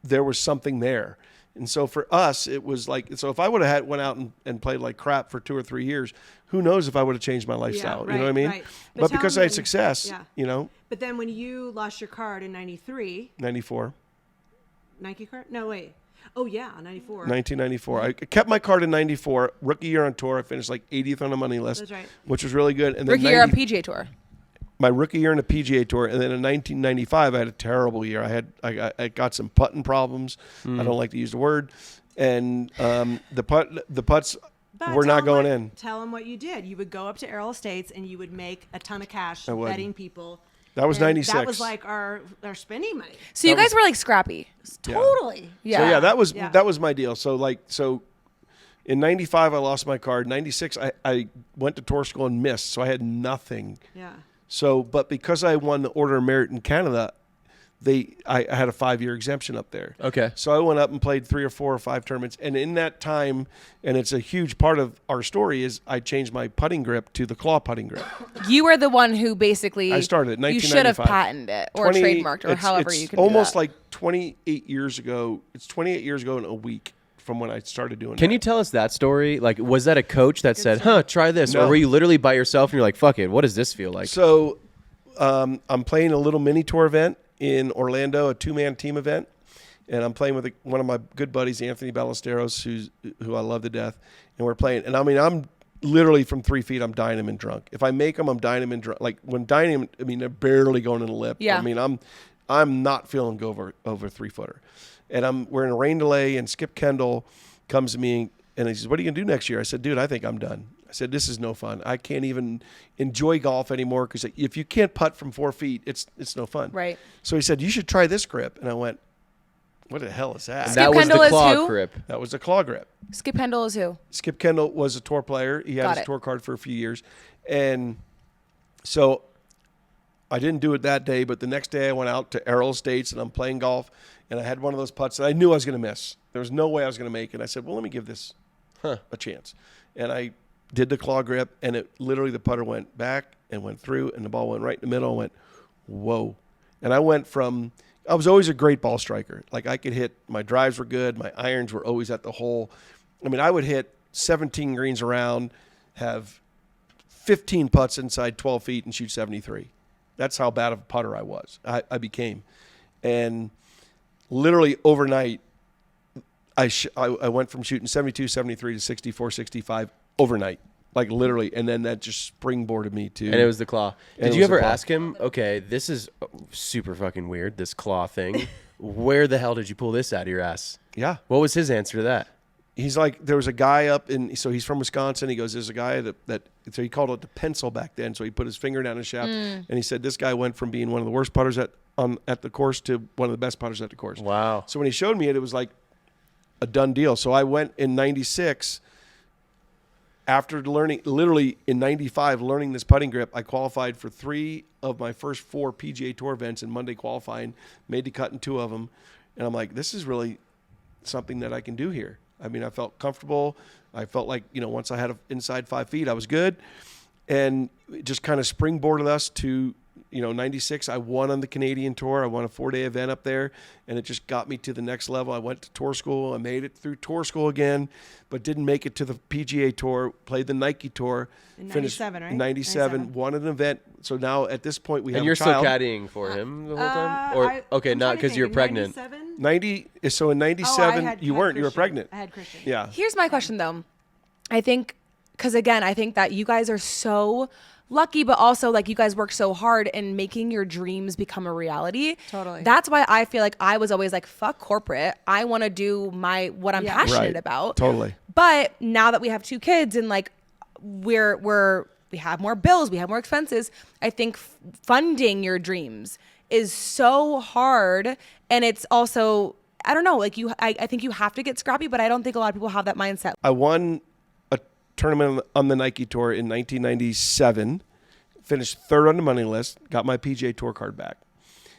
there was something there. And so for us, it was like, so if I would have went out and played like crap for 2 or 3 years, who knows if I would have changed my lifestyle? You know what I mean?
right.
But
tell
because
them
I had
then-
success,
yeah.
you know,
But then when you lost your card in '93,
94.
Nike card? No, wait. Oh yeah, '94.
1994. I kept my card in 94. Rookie year on tour, I finished like 80th on the money list,
That's right.
which was really good. And then
Rookie year on PGA Tour.
my rookie year in the PGA Tour, and then in 1995, I had a terrible year. I got some putting problems. I don't like to use the word, and the putts
But
were
tell
not
them
going
what-
in.
Tell them what you did. You would go up to Errol Estates and you would make a ton of cash
I would.
betting people.
That was
And
96.
That was like our spending money.
So you
That
guys were like scrappy.
Totally.
Yeah.
So yeah,
Yeah.
that was my deal. So in 95, I lost my card. 96, I went to tour school and missed, so I had nothing.
Yeah.
So, but because I won the Order of Merit in Canada, I had a 5-year exemption up there.
Okay.
So I went up and played 3 or 4 or 5 tournaments, and in that time, and it's a huge part of our story, is I changed my putting grip to the claw putting grip.
You were the one who basically
I started in
You should have
1995.
patented it or trademarked or however you could
almost
do that.
like 28 years ago. It's 28 years ago in a week from when I started doing
Can
that.
you tell us that story? Like, was that a coach that said, try this?
No.
Or were you literally by yourself and you're like, fuck it, what does this feel like?
So I'm playing a little mini tour event in Orlando, a 2-man team event, and I'm playing with one of my good buddies, Anthony Ballesteros, who I love to death, and we're playing. And I mean, I'm literally from 3 feet, I'm dying him and drunk. If I make them, I'm dying him and drunk. Like when dying him, I mean, they're barely going in the lip.
Yeah.
I mean, I'm not feeling go over 3-footer, and we're in a rain delay, and Skip Kendall comes to me and he says, "What are you gonna do next year?" I said, "Dude, I think I'm done." I said, "This is no fun. I can't even enjoy golf anymore because if you can't putt from 4 feet, it's no fun."
Right.
So he said, "You should try this grip," and I went, "What the hell is that?"
that
Skip
was
Kendall
the
is
claw
who?
grip.
That was a claw grip.
Skip Pendle is who?
Skip Kendall was a tour player. He had
Got
his
it.
tour card for a few years, and so I didn't do it that day, but the next day I went out to Errol Estates and I'm playing golf, and I had one of those putts that I knew I was going to miss. There was no way I was going to make it. I said, well, let me give this a chance. And I did the claw grip, and it literally, the putter went back and went through, and the ball went right in the middle and went, whoa. And I went from, I was always a great ball striker. Like I could hit, my drives were good, my irons were always at the hole. I mean, I would hit 17 greens around, have 15 putts inside 12 feet and shoot 73. That's how bad of a putter I was. I became. And literally overnight, I went from shooting 72, 73 to 64, 65 overnight. Like literally. And then that just springboarded me to.
And it was the claw.
And
Did
it
you
was the
ever
claw.
ask him, okay, this is super fucking weird, this claw thing. Where the hell did you pull this out of your ass?
Yeah.
What was his answer to that?
He's like, there was a guy up in, so he's from Wisconsin. He goes, there's a guy that so he called it the pencil back then. So he put his finger down his shaft, and he said this guy went from being one of the worst putters at the course to one of the best putters at the course.
Wow.
So when he showed me it, it was like a done deal. So I went in 96. After learning, literally in 95, learning this putting grip, I qualified for 3 of my first 4 PGA Tour events in Monday qualifying, made the cut in 2 of them. And I'm like, this is really something that I can do here. I mean, I felt comfortable. I felt like, once I had inside 5 feet, I was good. And it just kind of springboarded us to, 96. I won on the Canadian Tour. I won a 4-day event up there, and it just got me to the next level. I went to tour school. I made it through tour school again, but didn't make it to the PGA Tour, played the Nike Tour.
In
finished
97, right?
97, won an event. So now at this point we have
And you're
a child.
still caddying for him the whole time? Or okay,
I'm
not
trying to
because
think,
you're
in
pregnant.
97?
90. So in
Oh, I
97,
had-
you
had
weren't. You were
Christian.
pregnant.
I had Christian.
Yeah.
Here's my question though. I think, because again, I think that you guys are so lucky, but also like you guys work so hard in making your dreams become a reality.
Totally.
That's why I feel like I was always like, fuck corporate. I want to do what I'm
Yeah.
passionate
Right.
about.
Totally.
But now that we have 2 kids and like we have more bills, we have more expenses, I think funding your dreams is so hard. And it's also, I don't know, like I think you have to get scrappy, but I don't think a lot of people have that mindset.
I won a tournament on the Nike Tour in 1997, finished 3rd on the money list, got my PGA Tour card back.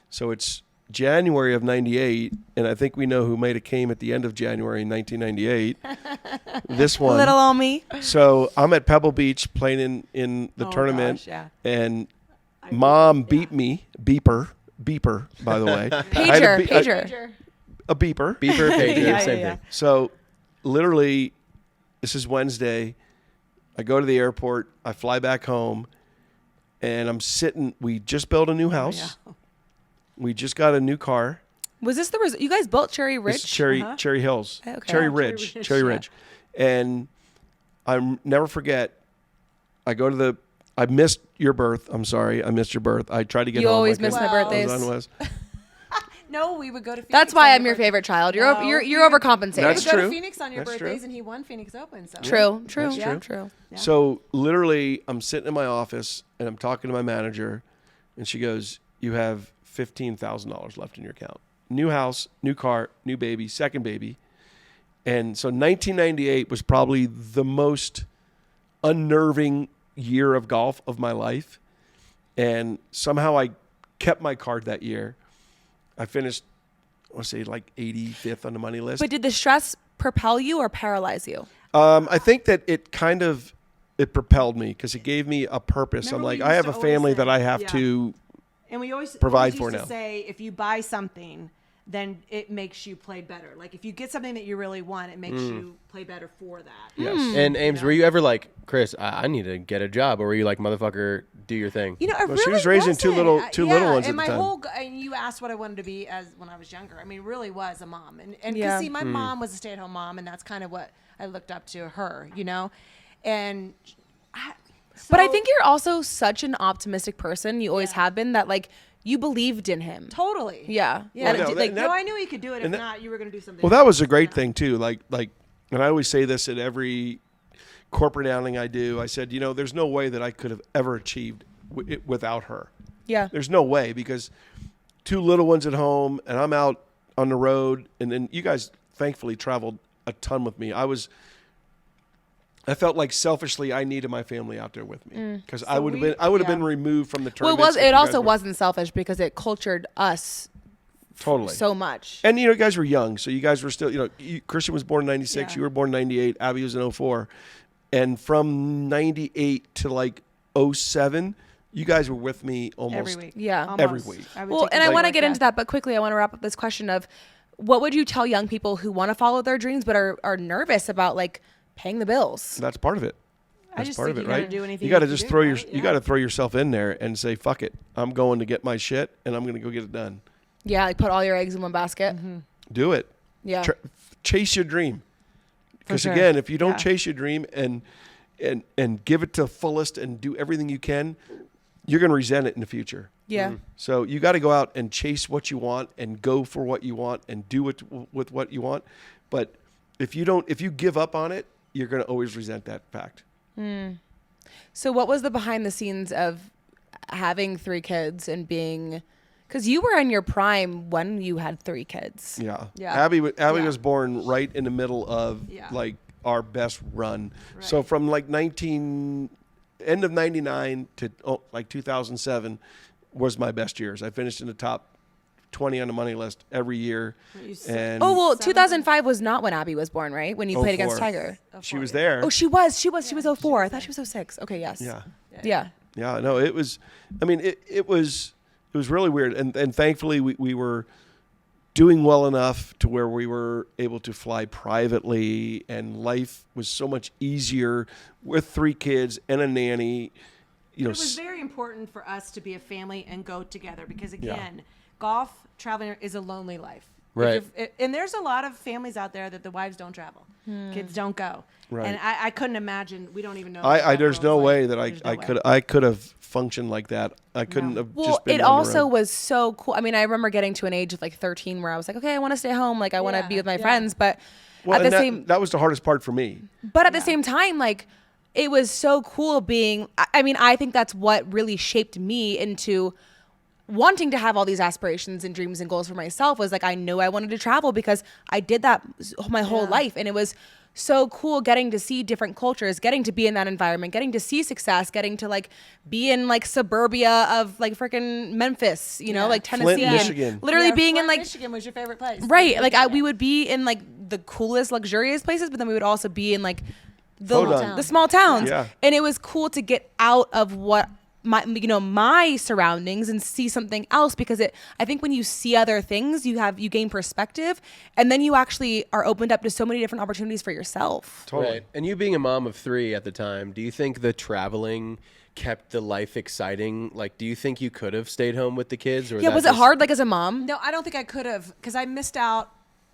So it's January of 98, and I think we know who made it came at the end of January in 1998. This one.
Little on me.
So I'm at Pebble Beach playing in the
Oh,
tournament,
gosh, yeah.
and Mom beat me, beeper, by the way. I had a
Pager.
A beeper.
Beeper, pager,
Yeah,
same
yeah,
thing.
So literally, this is Wednesday. I go to the airport. I fly back home, and I'm sitting. We just built a new house.
Yeah.
We just got a new car.
Was this you guys built Cherry Ridge?
It's Cherry Hills.
Okay.
Cherry
Yeah,
Ridge.
Cherry
Cherry
Ridge,
Ridge. And I never forget. I go to I missed your birth. I'm sorry. I missed your birth. I tried to get
You
home.
always
I
miss
couldn't.
my
Well,
birthdays.
I was on West.
No, we would go to Phoenix.
That's why
on
I'm your
birthday.
favorite child. You're
No,
you're
we
you're
would-
overcompensating.
That's
we would go
true.
to Phoenix on your
That's
birthdays,
true.
and he won Phoenix Open. So
True. True.
That's true.
True.
Yeah.
So literally, I'm sitting in my office and I'm talking to my manager, and she goes, "You have $15,000 left in your account. New house, new car, new baby, second baby." And so 1998 was probably the most unnerving year of golf of my life. And somehow I kept my card that year. I finished, I want to say like 85th on the money list.
But did the stress propel you or paralyze you?
I think that it propelled me because it gave me a purpose.
Remember
I'm
we
like, I
used
have
to
a family
always
that
say-
I have
yeah.
to
And we always
Provide
used
for
to
now.
say if you buy something, then it makes you play better. Like if you get something that you really want, it makes you play better for that.
Yes.
And Ames, were you ever like, Chris, I need to get a job? Or were you like, motherfucker, do your thing?
You know, I
Well,
really
she was raising two
wasn't.
little ones at
and
the
my
time.
whole and you asked what I wanted to be as when I was younger. I mean, really was a mom, and
Yeah.
cause see, my mom was a stay-at-home mom, and that's kind of what I looked up to her, and.
But I
so-
think you're also such an optimistic person. You always have been that like you believed in him.
totally,
Yeah.
yeah.
Well, no,
like,
that-
no, I knew he could do it. If
and that-
not, you were going to do something.
Well, that was a great thing too. Like, and I always say this at every corporate outing I do. I said, there's no way that I could have ever achieved it without her.
Yeah.
There's no way because 2 little ones at home and I'm out on the road. And then you guys thankfully traveled a ton with me. I was I felt like selfishly I needed my family out there with me because I
So
would have
we-
been I would have
yeah.
been removed from the
Well,
tournament.
it also wasn't selfish because it cultured us
totally
so much.
And you guys were young, so you guys were still Christian was born in 96,
Yeah.
you were born in 98, Abby was in 04, and from 98 to like 07, you guys were with me almost
Every week.
Yeah.
Almost.
every week.
I would
Well,
take
and
them
I want to
like
get into that, but quickly, I want to wrap up this question of what would you tell young people who want to follow their dreams but are nervous about like paying the bills?
That's part of it.
I
That's
just
part
think
of it,
you gotta
right?
do anything
You got to
you
just
do,
throw your
right?
you
Yeah.
got to throw yourself in there and say, "Fuck it, I'm going to get my shit and I'm going to go get it done."
Yeah, like put all your eggs in one basket.
Do it.
Yeah.
Chase your dream. Because
sure.
again, if you don't
Yeah.
chase your dream and give it to the fullest and do everything you can, you're going to resent it in the future.
Yeah.
So you got to go out and chase what you want and go for what you want and do it with what you want. But if you give up on it, you're going to always resent that fact.
So what was the behind the scenes of having 3 kids and being, because you were in your prime when you had 3 kids.
Yeah.
Yeah.
Abby
Yeah.
was born right in the middle of
Yeah.
like our best run. So
Right.
from like end of 99 to like 2007 was my best years. I finished in the top 20 on the money list every year.
You said-
And
Oh, well,
7?
2005 was not when Abby was born, right? When you played against
04.
Tiger.
she was there.
Oh, she was 04. I thought she was 06. Okay, yes.
Yeah.
Yeah.
Yeah, no, it was. I mean, it was really weird, and thankfully we were doing well enough to where we were able to fly privately, and life was so much easier with 3 kids and a nanny. You know,
It was very important for us to be a family and go together because,
Yeah.
again, golf traveling is a lonely life.
Right.
And there's a lot of families out there that the wives don't travel, kids don't go.
Right.
And I couldn't imagine. We don't even know.
I
what
there's
that
no
world's
way
like.
that
There's no way.
I could have functioned like that. I couldn't have
Well,
just been
it
on the
also
road.
was so cool. I mean, I remember getting to an age of like 13 where I was like, okay, I want to stay home. Like, I want to
Yeah,
be with my
yeah.
friends. But
Well,
at the
and
same
that was the hardest part for me.
But at the same time, like, it was so cool being, I mean, I think that's what really shaped me into wanting to have all these aspirations and dreams and goals for myself. Was like, I knew I wanted to travel because I did that my whole life. And it was so cool getting to see different cultures, getting to be in that environment, getting to see success, getting to like be in like suburbia of like freaking Memphis, you know, like Tennessee, and
Michigan.
literally
Yeah,
being in
Flint,
like,
Michigan was your favorite place.
right. Like we would be in like the coolest, luxurious places, but then we would also be in like
Hold on.
the small towns.
Yeah.
And it was cool to get out of what my surroundings and see something else, because I think when you see other things, you gain perspective, and then you actually are opened up to so many different opportunities for yourself.
Totally.
Right. And you being a mom of 3 at the time, do you think the traveling kept the life exciting? Like, do you think you could have stayed home with the kids? Or
Yeah, was it hard, like as a mom?
No, I don't think I could have, because I missed out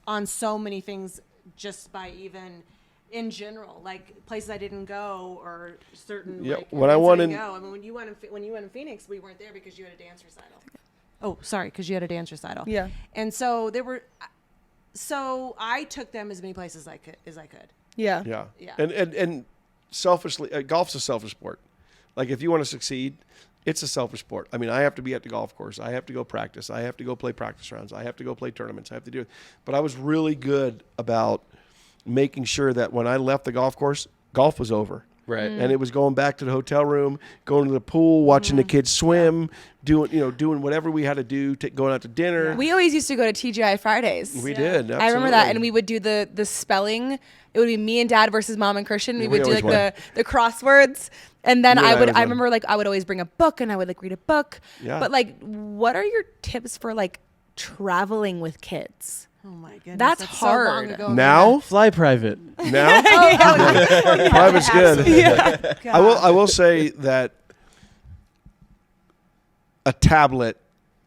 on so many things just by even in general, like places I didn't go or certain.
Yeah,
like,
when I
events
won
didn't
in-
go. I mean, when you went in Phoenix, we weren't there because you had a dance recital. Oh, sorry, because you had a dance recital.
Yeah.
And so so I took them as many places as I could.
Yeah.
Yeah.
Yeah.
And selfishly, golf's a selfish sport. Like if you want to succeed, it's a selfish sport. I mean, I have to be at the golf course. I have to go practice. I have to go play practice rounds. I have to go play tournaments. I have to do it. But I was really good about making sure that when I left the golf course, golf was over.
Right.
And it was going back to the hotel room, going to the pool, watching the kids swim, doing whatever we had to do, going out to dinner.
We always used to go to TGI Fridays.
We did.
I remember that,
absolutely.
and we would do the spelling. It would be me and Dad versus Mom and Christian. We
we
would do
always
like the crosswords, and then
You and I always
I
won.
remember like I would always bring a book and I would like read a book.
Yeah.
But like, what are your tips for like traveling with kids?
Oh my goodness,
That's
so long
hard.
ago
Now,
Fly private.
now, private's good. I will say that a tablet,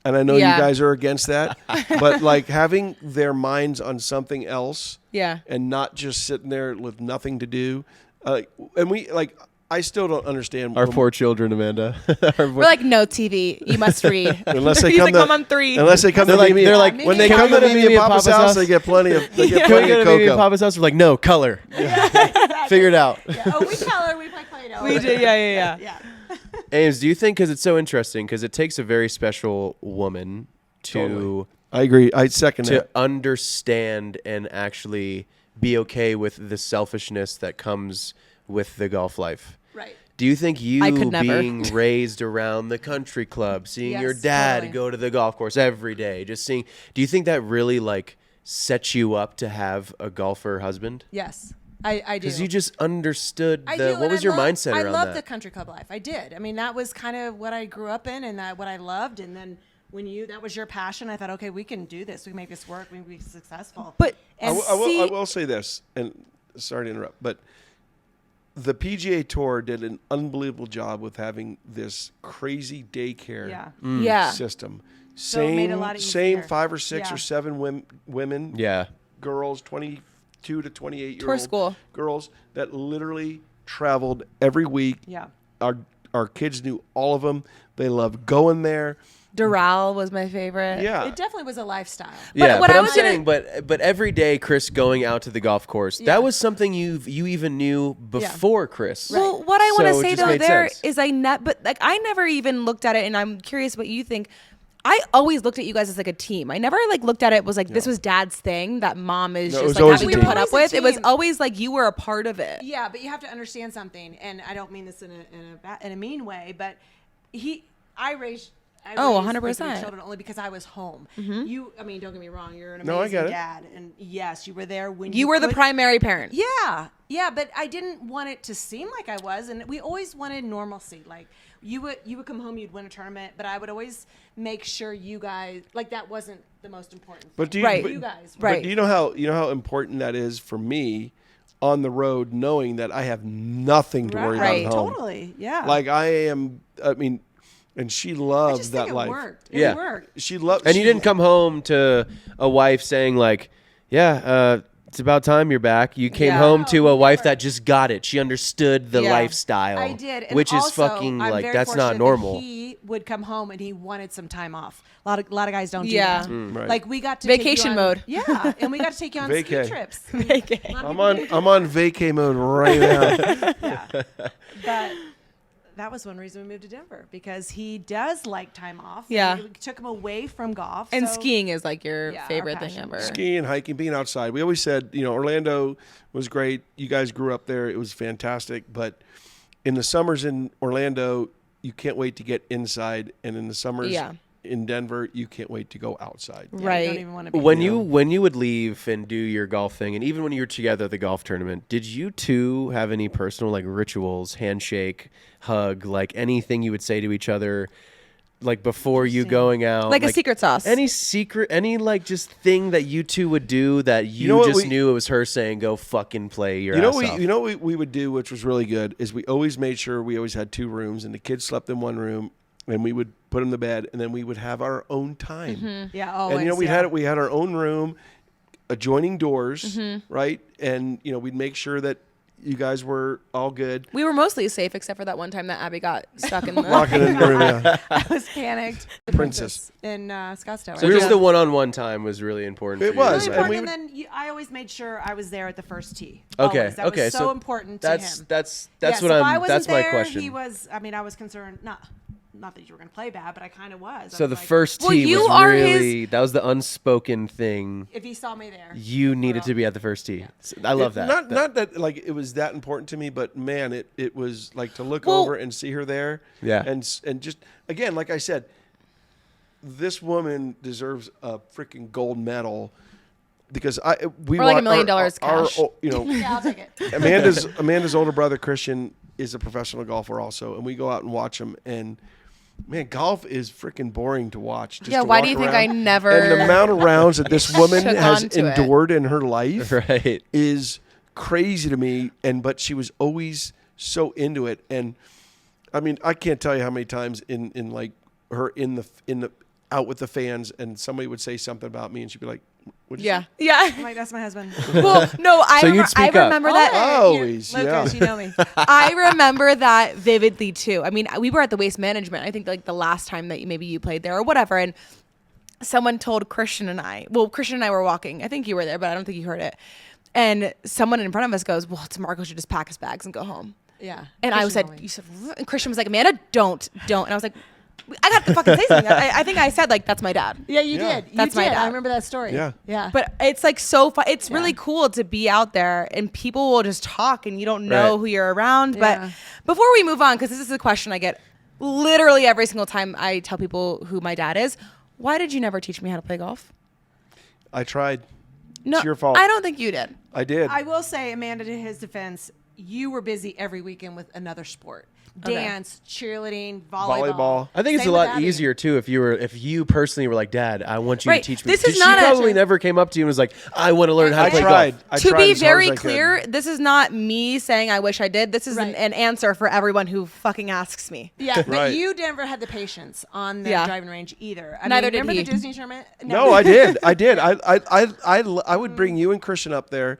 and I know
Yeah.
you guys are against that, but like having their minds on something else
Yeah.
and not just sitting there with nothing to do. And we like, I still don't understand
Our
when-
4 children, Amanda.
We're like, no TV. You must read.
Unless they
He's
come
like,
to,
Mom, I'm 3.
Unless they come
They're
to
like-
Mimi,
they're like,
when they
"Can
come
we
to
go to
Mimi and Papa's house, they get plenty of
Can we go
cocoa.
to Mimi and Papa's house? We're like, no, color. Figure it out.
Oh, we color, we play Play-Doh.
We do, yeah.
Yeah.
Ames, do you think, because it's so interesting, because it takes a very special woman to
Totally. I agree. I second
to
that.
understand and actually be okay with the selfishness that comes with the golf life.
Right.
Do you think
I could never.
being raised around the country club, seeing your
Yes,
dad
totally.
go to the golf course every day, just seeing, do you think that really like sets you up to have a golfer husband?
Yes, I do.
Because you just understood
I
the,
do,
what
and
was
I
your
love-
mindset
I
around
loved
that?
the country club life. I did. I mean, that was kind of what I grew up in and what I loved. And then when that was your passion, I thought, okay, we can do this. We can make this work. We can be successful.
But
I
and
will say this, and sorry to interrupt, but the PGA Tour did an unbelievable job with having this crazy daycare
yeah,
yeah.
system.
So it made it a lot
Same
easier.
5 or 6
Yeah.
or 7 women,
Yeah.
girls, 22 to 28
Tour
year old
school.
girls that literally traveled every week.
yeah.
Our kids knew all of them. They loved going there.
Doral was my favorite.
Yeah.
It definitely was a lifestyle.
Yeah,
what
but
I
I'm
was gonna-
saying, but every day, Chris going out to the golf course,
Yeah.
that was something you even knew before Chris.
Well, what I want
So
to
it
say
just
though
made
there
sense.
is but like I never even looked at it, and I'm curious what you think. I always looked at you guys as like a team. I never like looked at it was like this was dad's thing that mom is
No, it
just
was
like
always
having
a
to
team.
put up
Always
with.
a
It was
team.
always like you were a part of it.
Yeah, but you have to understand something, and I don't mean this in a mean way, but I raised.
Oh,
raised
100%.
my children only because I was home. I mean, don't get me wrong. You're an
No, I
amazing
get it.
dad, and yes, you were there when
You were the
could-
primary parent.
Yeah, but I didn't want it to seem like I was, and we always wanted normalcy. Like you would come home, you'd win a tournament, but I would always make sure you guys like that wasn't the most important thing.
But do you,
Right.
but,
You guys,
Right.
But do you know how important that is for me on the road, knowing that I have nothing to worry
Right.
about at home.
Totally, yeah.
Like I am. I mean, and she
I
loved
just
that
think it
life.
worked.
Yeah.
It worked.
She loved.
And
she,
you didn't come home to a wife saying like, "Yeah, it's about time you're back." You came
Yeah.
home to
No,
a wife
never.
that just got it. She understood the
Yeah.
lifestyle.
I did, and
which is
also,
fucking
I'm
like
very
that's not
fortunate that
normal.
He would come home and he wanted some time off. A lot of guys don't
Yeah.
do that.
Right.
Like we got to
Vacation
take you on,
mode.
Yeah, and we got to take you on ski
Vacay.
trips.
Vacay.
A lot of
I'm
people
on.
didn't.
I'm on vacay mode right now.
Yeah. But that was one reason we moved to Denver because he does like time off.
Yeah.
We took him away from golf.
And
so-
skiing is like your
Yeah, our
favorite thing
passion.
ever.
Skiing, hiking, being outside. We always said, Orlando was great. You guys grew up there. It was fantastic. But in the summers in Orlando, you can't wait to get inside. And in the summers
Yeah.
in Denver, you can't wait to go outside.
Yeah, you
Right.
don't even want to be
When
there.
you would leave and do your golf thing, and even when you were together at the golf tournament, did you two have any personal like rituals, handshake, hug, like anything you would say to each other, like before you going out,
Like a secret sauce.
any like just thing that you two would do that you,
know what
just
we-
knew it was her saying, "Go fucking play your
You know
ass
what
off."
we would do, which was really good, is we always made sure we always had 2 rooms, and the kids slept in one room, and we would put them to bed, and then we would have our own time.
Yeah, always.
And we
yeah.
had our own room, adjoining doors,
Mm-hmm.
right? And we'd make sure that you guys were all good.
We were mostly safe except for that one time that Abby got stuck in the
Locking in the room, yeah.
I was panicked. The
Princess.
in Scottsdale.
So just the one-on-one time was really important.
It
for you.
was,
Really
and
important,
we
and then I always made sure I was there at the first tee.
Okay,
Always. That
okay,
was so,
so
important
That's
to him.
that's
Yes,
what
if I
I'm.
wasn't
That's my
there,
question.
He was. I mean, I was concerned. Not that you were going to play bad, but I kind of was. I
So
was
the
like,
first
Well,
tee
you
was
are
really that was the unspoken thing.
if he saw me there,
You needed
Well,
to be at the first tee. I love that.
Not that like it was that important to me, but man, it was like to look
Well-
over and see her there.
Yeah.
And just again, like I said, this woman deserves a freaking gold medal because we
Or like $1
want
million
our-
cash.
yeah, I'll take it.
Amanda's older brother Christian is a professional golfer also, and we go out and watch him. And man, golf is freaking boring to watch. Just
Yeah,
to
why
walk
do you think
around.
I never
And the amount of rounds that this woman
shook
has
onto it?
endured in her life
Right.
is crazy to me. But she was always so into it. And I mean, I can't tell you how many times in like her in the out with the fans, and somebody would say something about me, and she'd be like, "What'd you
Yeah.
say?"
Yeah.
I'm like, that's my husband.
Well, no,
So you'd
I
speak up.
remember that.
Always,
Lucas,
yeah.
you know me.
I remember that vividly too. I mean, we were at the Waste Management. I think like the last time that maybe you played there or whatever, and someone told Christian and I. Well, Christian and I were walking. I think you were there, but I don't think you heard it. And someone in front of us goes, "Well, DiMarco should just pack his bags and go home."
Yeah.
And I
Christian
said,
told me.
"You said," and Christian was like, "Amanda, don't." And I was like, I got to fucking say something. I think I said, like, that's my dad.
Yeah, you
Yeah.
did.
That's
you
my
did.
dad.
I remember that story.
Yeah.
Yeah.
But it's like so fun. It's
Yeah.
really cool to be out there and people will just talk and you don't know
Right.
who you're around.
Yeah.
But before we move on, because this is a question I get literally every single time I tell people who my dad is, why did you never teach me how to play golf?
I tried.
No,
It's your fault.
I don't think you did.
I did.
I will say, Amanda, to his defense, you were busy every weekend with another sport.
Okay.
Dance, cheerleading,
Volleyball.
I think it's
Same
a
with
lot
Abby.
easier too if you personally were like, Dad, I want you
Right.
to teach me.
This is
'Cause
not
she
a-
probably never came up to you and was like, I want to learn how to
I
play
tried.
golf.
I
To
tried
be
as hard
very
as I could.
clear, this is not me saying I wish I did. This is
Right.
an answer for everyone who fucking asks me.
Yeah, but
Right.
you never had the patience on the
Yeah.
driving range either. I
Neither
mean,
did
remember
he.
the Disney tournament?
No, I did. I did. I would bring you and Christian up there.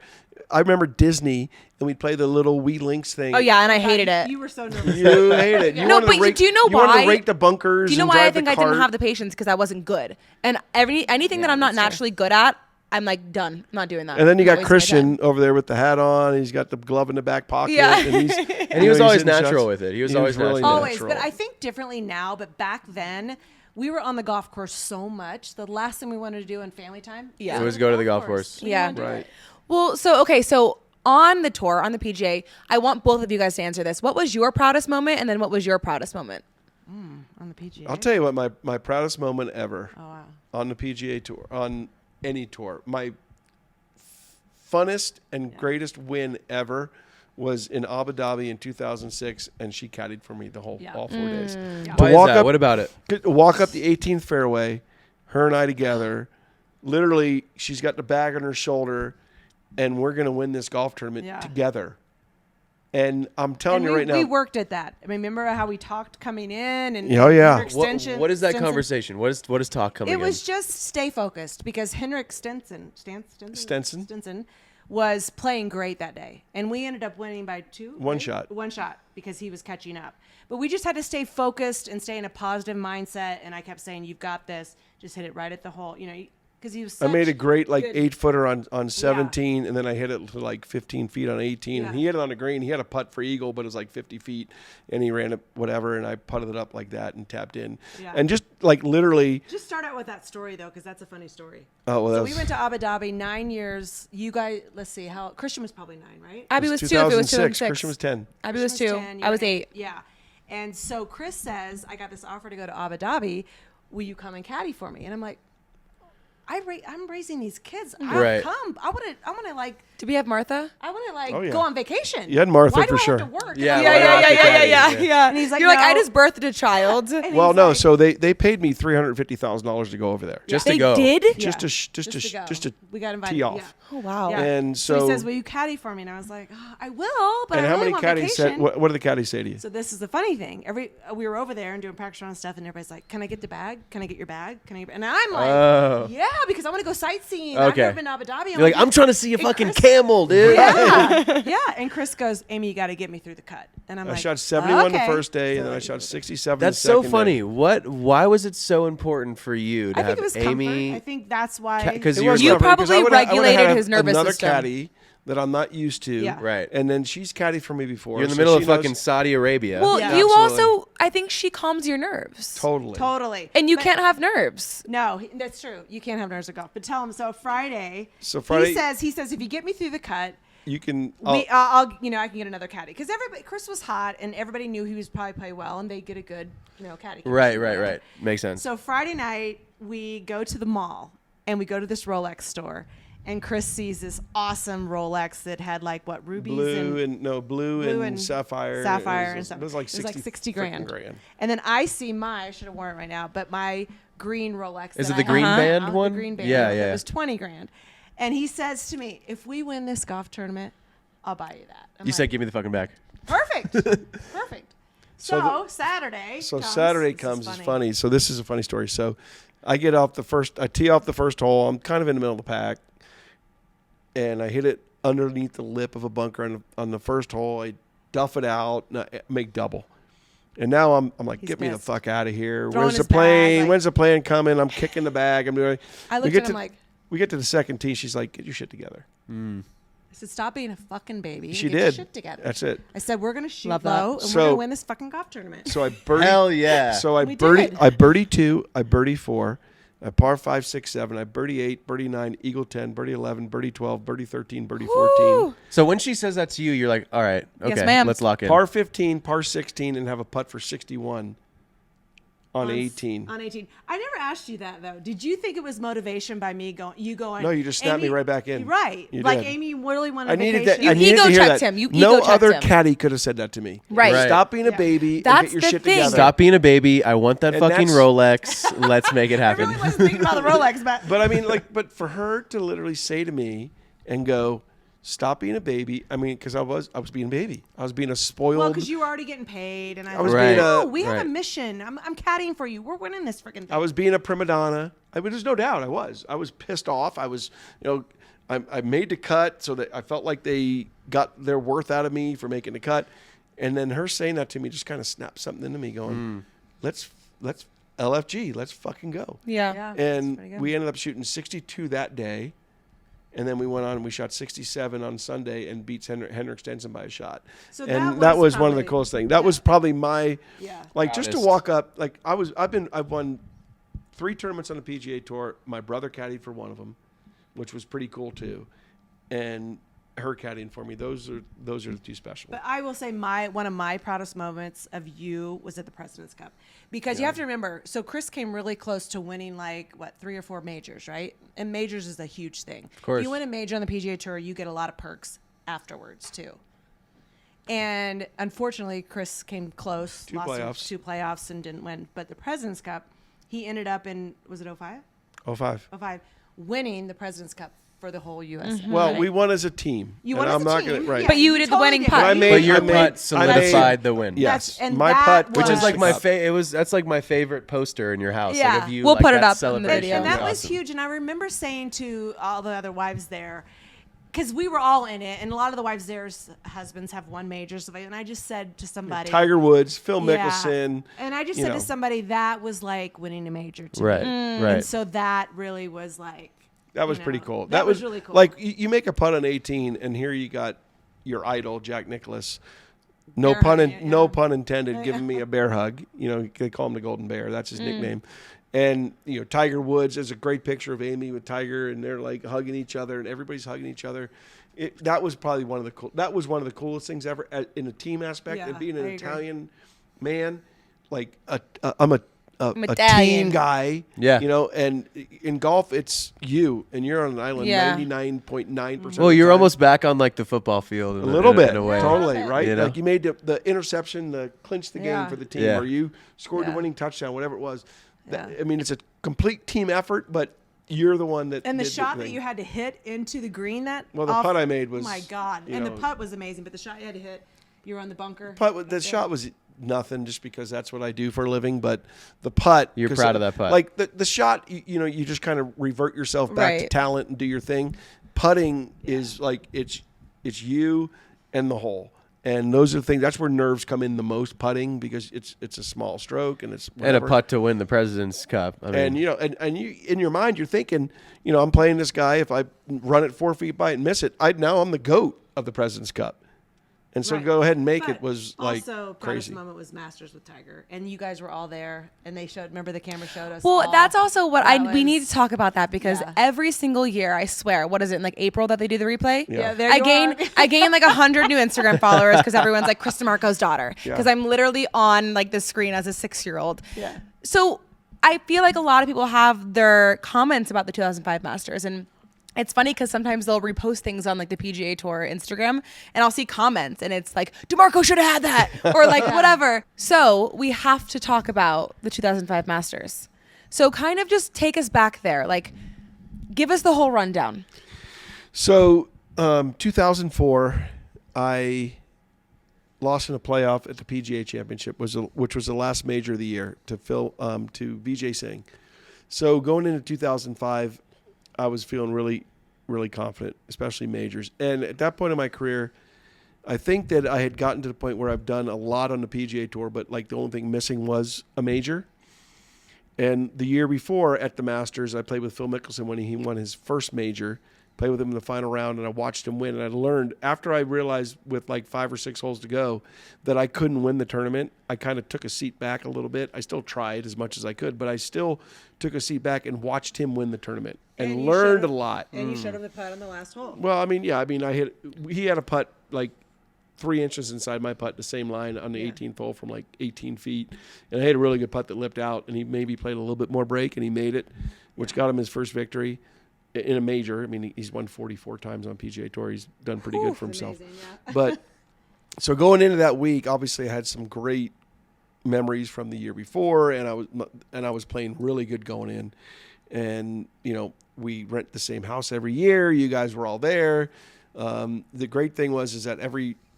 I remember Disney, and we'd play the little Wii Links thing.
Oh, yeah, and I hated it.
You were so nervous.
You hate it. You
No,
wanted to
but
rake,
do you know
wanted
why?
to rake the bunkers.
Do you know
and
why I
drive
think
the
I didn't
cart.
have the patience? Because I wasn't good. And anything that I'm not naturally good at, I'm like, done. I'm not doing that.
And then you
I'm
got
not wasting my time.
Christian over there with the hat on. He's got the glove in the back pocket.
Yeah.
And, he's,
And he was always
hitting
natural
shots.
with it. He was always
really
natural.
Always,
natural.
but I think differently now. But back then, we were on the golf course so much. The last thing we wanted to do in family time,
Yeah.
It was go to the golf course.
We
Yeah.
wanted to do
Right.
it.
Well, so on the tour, on the PGA, I want both of you guys to answer this. What was your proudest moment, and then what was your proudest moment?
On the PGA.
I'll tell you what, my proudest moment ever
Oh wow.
on the PGA Tour, on any tour, my funnest and greatest win ever was in Abu Dhabi in 2006, and she caddied for me all 4 days.
Yeah.
Why
walk
is that?
up-
What about it?
Walk up the 18th fairway, her and I together. Literally, she's got the bag on her shoulder, and we're going to win this golf tournament
Yeah.
together. And I'm telling
And
you right now,
we worked at that. I mean, remember how we talked coming in and
Oh, yeah.
Henrik
What
Stenson-
is that
Stenson?
conversation? What is talk coming
It was
in?
just stay focused because Henrik Stenson was playing great that day, and we ended up winning by one shot because he was catching up. But we just had to stay focused and stay in a positive mindset. And I kept saying, "You've got this. Just hit it right at the hole." You know, because he was.
I made a great
good-
8-footer on 17, and then I hit it to like 15 feet on 18.
Yeah.
And he hit it on the green. He had a putt for eagle, but it was like 50 feet, and he ran it whatever, and I putted it up like that and tapped in.
Yeah.
And just like literally,
Just start out with that story though, because that's a funny story.
oh well, that
So
was
we went to Abu Dhabi 9 years. You guys, let's see how Christian was probably 9, right?
Abby was 2 if it was 2 and 6.
Christian was 10.
Abby was
Christian
2.
10, you
I
were
was 8.
Yeah. And so Chris says, I got this offer to go to Abu Dhabi. Will you come and caddy for me? And I'm like, I'm raising these kids. I'll
Right.
come. I want to like,
Did we have Martha?
I want to like
Oh, yeah.
go on vacation.
You had Martha
Why do
for
I
sure.
Have to work?
Yeah,
And
why
I'm
not?
like,
Yeah.
And he's like,
You're like, I
"No."
just birthed a child.
And
Well,
he's
no,
like-
so they paid me $350,000 to go over there.
Just
They
to go.
did?
Just
Yeah.
to
go.
just to
we got invited.
tee off.
Yeah.
Oh, wow.
Yeah.
And
So,
so,
he says, "Will you caddy for me?" And I was like, "Oh, I will, but
and
I
how
really
many
want
caddies said?
vacation."
What did the caddies say to you?
So this is the funny thing. We were over there and doing practice round stuff, and everybody's like, "Can I get the bag? Can I get your bag? Can I?" And I'm like,
Oh.
"Yeah," because I want to go sightseeing. I've
Okay.
never been to Abu Dhabi.
You're like, I'm trying to see a
And
fucking
Chris-
camel, dude.
Yeah, yeah. And Chris goes, "Amy, you got to get me through the cut." And I'm
I
like,
shot 71
okay.
the first day, and
So
then I shot 67
That's
the
so
second
funny.
day.
Why was it so important for you to
I think
have
it was
Amy?
comfort. I think that's why.
Because
It
you're
was
You
tough, because
probably
I would've
regulated
had
his nervous
another
system.
caddy that I'm not used to.
Yeah.
Right.
And then she's caddied for me before.
You're in the
so
middle of
she knows-
fucking Saudi Arabia.
Well,
Yeah.
you
Absolutely.
also, I think she calms your nerves.
Totally.
Totally.
And you
But-
can't have nerves.
No, that's true. You can't have nerves at golf. But tell him. So Friday.
So Friday-
He says if you get me through the cut,
You can.
I can get another caddy because Chris was hot and everybody knew he was probably play well and they get a good caddy.
Right. Makes sense.
So Friday night we go to the mall and we go to this Rolex store and Chris sees this awesome Rolex that had like what rubies
blue
blue
and sapphire.
and stuff.
It was like 60
grand.
grand.
And then I see I should have worn it right now, but my green Rolex.
Is
that
it the
I
green
had-
band one?
The green band.
Yeah,
It
yeah.
was 20 grand. And he says to me, if we win this golf tournament, I'll buy you that. I'm
You
like,
said, give me the fucking back.
perfect. Perfect. So Saturday.
Saturday
This is
comes is funny. So this is a funny story. So I tee off the first hole. I'm kind of in the middle of the pack, and I hit it underneath the lip of a bunker on the first hole. I duff it out, and I make double. And now I'm like,
He's
get me the
pissed.
fuck out of here.
Throwing
Where's the
his bag,
plane?
like-
When's the plane coming? I'm kicking the bag. I'm doing.
I
we
looked
get
at him
to-
like,
We get to the second tee. She's like, get your shit together.
I said, stop being a fucking baby.
She
and get
did.
Your shit together.
That's it.
I said, we're gonna shoot
Love that.
low and
So-
we're gonna win this fucking golf tournament.
So I birdie.
Hell yeah.
So I
We
birdie.
did.
I birdie 2. I birdie 4. I par 5, 6, 7. I birdie 8, birdie 9, eagle 10, birdie 11, birdie 12, birdie 13, birdie 14.
So when she says that to you, you're like, all right, okay,
Yes, ma'am.
let's lock in.
Par 15, par 16, and have a putt for 61 on 18.
On 18. I never asked you that though. Did you think it was motivation by me going?
No, you just snapped me
Amy-
right back in.
Right.
You
like
did.
Amy really wanted
I needed that.
vacation.
I needed
ego
to hear
checked
that.
him. You
no
ego checked
other
him.
caddy could have said that to me.
Right.
Right.
Stop being a
Yeah.
baby
That's
and get your
the
shit
thing.
together.
Stop being a baby. I want that
And
fucking
that's-
Rolex. Let's make it
I
happen.
really wasn't thinking about the Rolex,
But I mean, like, but for her to literally say to me and go, "Stop being a baby." I mean, because I was being a baby. I was being a spoiled.
well, because you were already getting paid, and I
was
was
being
no,
a-
we have
right.
a mission. I'm caddying for you. We're winning this freaking thing.
I was being a prima donna. I mean, there's no doubt I was. I was pissed off. I was, I made the cut so that I felt like they got their worth out of me for making the cut. And then her saying that to me just kind of snapped something into me going, let's LFG, let's fucking go.
Yeah.
Yeah, that's pretty
And
good.
we ended up shooting 62 that day. And then we went on and we shot 67 on Sunday and beats Henrik Stenson by a shot.
So
and
that was
one of the
probably-
coolest things. That was probably my,
Yeah.
like, just to
Proudest.
walk up. Like I've won 3 tournaments on the PGA Tour. My brother caddied for one of them, which was pretty cool too. And her caddying for me. Those are the two special.
But I will say one of my proudest moments of you was at the President's Cup, because you have to remember. So Chris came really close to winning 3 or 4 majors, right? And majors is a huge thing. Of
course.
You win a major on the PGA Tour, you get a lot of perks afterwards too. And unfortunately, Chris came close, lost in
playoffs.
2 playoffs, and didn't win. But the President's Cup, he ended up in, was it 05?
05.
05, winning the President's Cup for the whole U.S.
Well, we won as a team.
You
and
won as
I'm
a
not
team.
gonna, right.
Yeah,
But you did the winning putt.
But I made,
But your
I made-
putt
I
solidified
made-
the win.
Yes,
and
my
that
putt,
Which is
was-
like my
favorite.
That's like my favorite poster in your house.
Yeah.
Like of you,
We'll
like
put it
that
up in the
celebration.
video.
And that
was
was
awesome.
huge. And I remember saying to all the other wives there, because we were all in it, and a lot of the wives there's husbands have won majors, and I just said to somebody,
Tiger Woods, Phil
Yeah.
Mickelson.
and I just
you
said
know.
to somebody that was like winning a major to
Right,
me.
right.
And so that really was like,
That was
you
pretty
know,
cool.
That was really cool.
Like you make a putt on 18, and here you got your idol Jack Nicklaus. No
Bear
pun,
hug, yeah.
no pun intended. Giving me a bear hug. They call him the Golden Bear. That's his nickname. And Tiger Woods. There's a great picture of Amy with Tiger, and they're like hugging each other, and everybody's hugging each other. That was probably one of the coolest things ever in a team aspect.
Yeah,
and being an
I agree.
Italian man, like I'm a
Italian.
team guy.
Yeah.
And in golf, it's you, and you're on an island
Yeah.
99.9%.
Well, you're almost back on like the football field.
a little bit,
in a way.
totally,
Yeah.
right?
You know?
Like you made the interception, the clinch the game
Yeah.
for the team,
Yeah.
or you scored the
Yeah.
winning touchdown, whatever it was.
Yeah.
I mean, it's a complete team effort, but you're the one that
and the
did
shot that
thing.
you had to hit into the green, that
Well, the putt I made was,
oh my god,
you
and the
know-
putt was amazing, but the shot you had to hit, you were on the bunker.
The shot was nothing, just because that's what I do for a living. But the putt,
You're
'cause
proud of that putt.
Like the shot, you just kind of revert yourself back to
Right.
talent and do your thing. Putting is like it's you and the hole, and those are the things. That's where nerves come in the most. Putting, because it's a small stroke and it's
And a
whatever.
putt to win the President's Cup. I mean,
And you in your mind you're thinking, I'm playing this guy. If I run it 4 feet by it and miss it, now I'm the GOAT of the President's Cup. And so
Right.
go ahead and make
But
it was like
also, proudest
crazy.
moment was Masters with Tiger, and you guys were all there, and they showed. Remember, the camera showed us.
Well,
all.
that's also what
That
we need
was-
to talk about that, because
Yeah.
every single year, I swear, what is it, in like April that they do the replay?
Yeah, there
I
you
gain
are.
I gain like 100 new Instagram followers because everyone's like Chris DiMarco's daughter, because I'm literally on like the screen as a 6-year-old.
Yeah.
So I feel like a lot of people have their comments about the 2005 Masters, and it's funny because sometimes they'll repost things on like the PGA Tour Instagram, and I'll see comments, and it's like, DiMarco should have had that, or like whatever. So we have to talk about the 2005 Masters. So kind of just take us back there, like give us the whole rundown.
So 2004, I lost in a playoff at the PGA Championship, which was the last major of the year to Vijay Singh. So going into 2005, I was feeling really, really confident, especially majors. And at that point in my career, I think that I had gotten to the point where I've done a lot on the PGA Tour, but like the only thing missing was a major. And the year before at the Masters, I played with Phil Mickelson when he won his first major play with him in the final round, and I watched him win. And I learned after I realized with like 5 or 6 holes to go that I couldn't win the tournament. I kind of took a seat back a little bit. I still tried as much as I could, but I still took a seat back and watched him win the tournament and
you
learned a
showed-
lot.
And you showed him the putt on the last hole.
Well, he had a putt like 3 inches inside my putt, the same line on the 18th hole from like 18 feet. And I had a really good putt that lipped out, and he maybe played a little bit more break, and he made it, which got him his first victory in a major. I mean, he's won 44 times on PGA Tour. He's done pretty good for himself.
Amazing, yeah.
But so going into that week, obviously I had some great memories from the year before, and I was playing really good going in. And, we rent the same house every year. You guys were all there. The great thing was that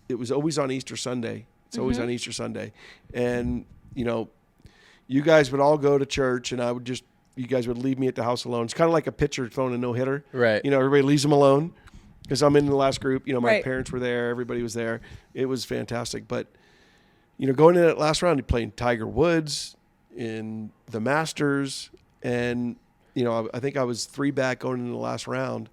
it was always on Easter Sunday. It's always on Easter Sunday. And, you guys would all go to church, and you guys would leave me at the house alone. It's kind of like a pitcher throwing a no-hitter.
Right.
Everybody leaves them alone because I'm in the last group. My
Right.
parents were there. Everybody was there. It was fantastic. But, going into that last round, you're playing Tiger Woods in the Masters. And, I think I was 3 back going into the last round.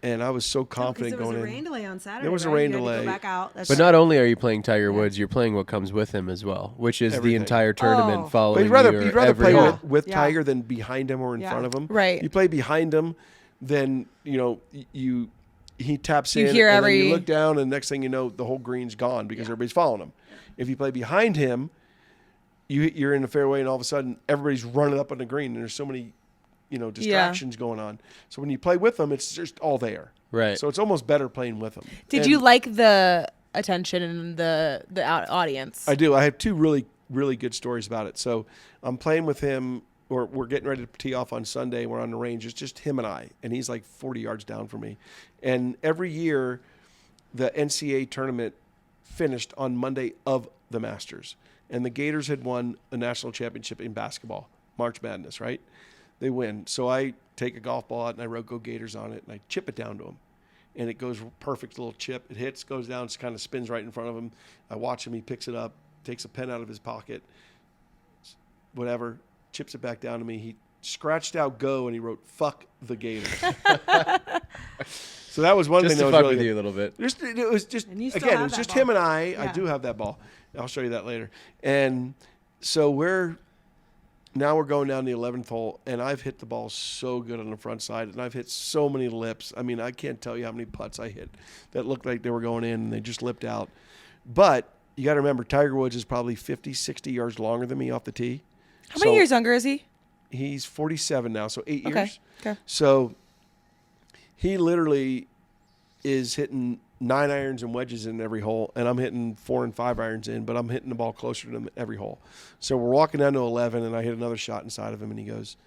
And I was so confident
Because
going
there was
in.
a rain delay on Saturday.
There was a
right?
rain
You had to
delay.
go back out.
But not only are you playing Tiger Woods, you're playing what comes with him as well, which is the
Everything.
entire tournament
Oh.
following
But you'd rather
every
play
hole.
with
Yeah.
Tiger than behind him or in
Yeah.
front of him.
Right.
You play behind him, then he taps
You
in,
hear
and then
every-
you look down, and next thing you know, the whole green's gone because everybody's following him. If you play behind him, you're in the fairway, and all of a sudden everybody's running up on the green, and there's so many distractions going on. So when you play with them, it's just all there.
Right.
So it's almost better playing with them.
Did
And
you like the attention and the audience?
I do. I have 2 really, really good stories about it. So I'm playing with him, or we're getting ready to tee off on Sunday. We're on the range. It's just him and I, and he's like 40 yards down from me. And every year, the NCAA tournament finished on Monday of the Masters. And the Gators had won a national championship in basketball, March Madness, right? They win. So I take a golf ball out, and I wrote "Go Gators" on it, and I chip it down to him. And it goes perfect little chip. It hits, goes down, kind of spins right in front of him. I watch him. He picks it up, takes a pen out of his pocket, whatever, chips it back down to me. He scratched out "Go" and he wrote "Fuck the Gators." So that was one
Just
thing
to
that was
fuck
really
with you a little bit.
it was just
And you still
again, it
have
was
that
just
ball.
him and I. I
Yeah.
do have that ball. I'll show you that later. And so we're going down the 11th hole, and I've hit the ball so good on the front side, and I've hit so many lips. I mean, I can't tell you how many putts I hit that looked like they were going in, and they just lipped out. But you got to remember, Tiger Woods is probably 50, 60 yards longer than me off the tee.
How many years younger is he?
He's 47 now, so 8
Okay.
years.
Okay.
So he literally is hitting 9 irons and wedges in every hole, and I'm hitting 4 and 5 irons in, but I'm hitting the ball closer to him every hole. So we're walking down to 11, and I hit another shot inside of him, and he goes,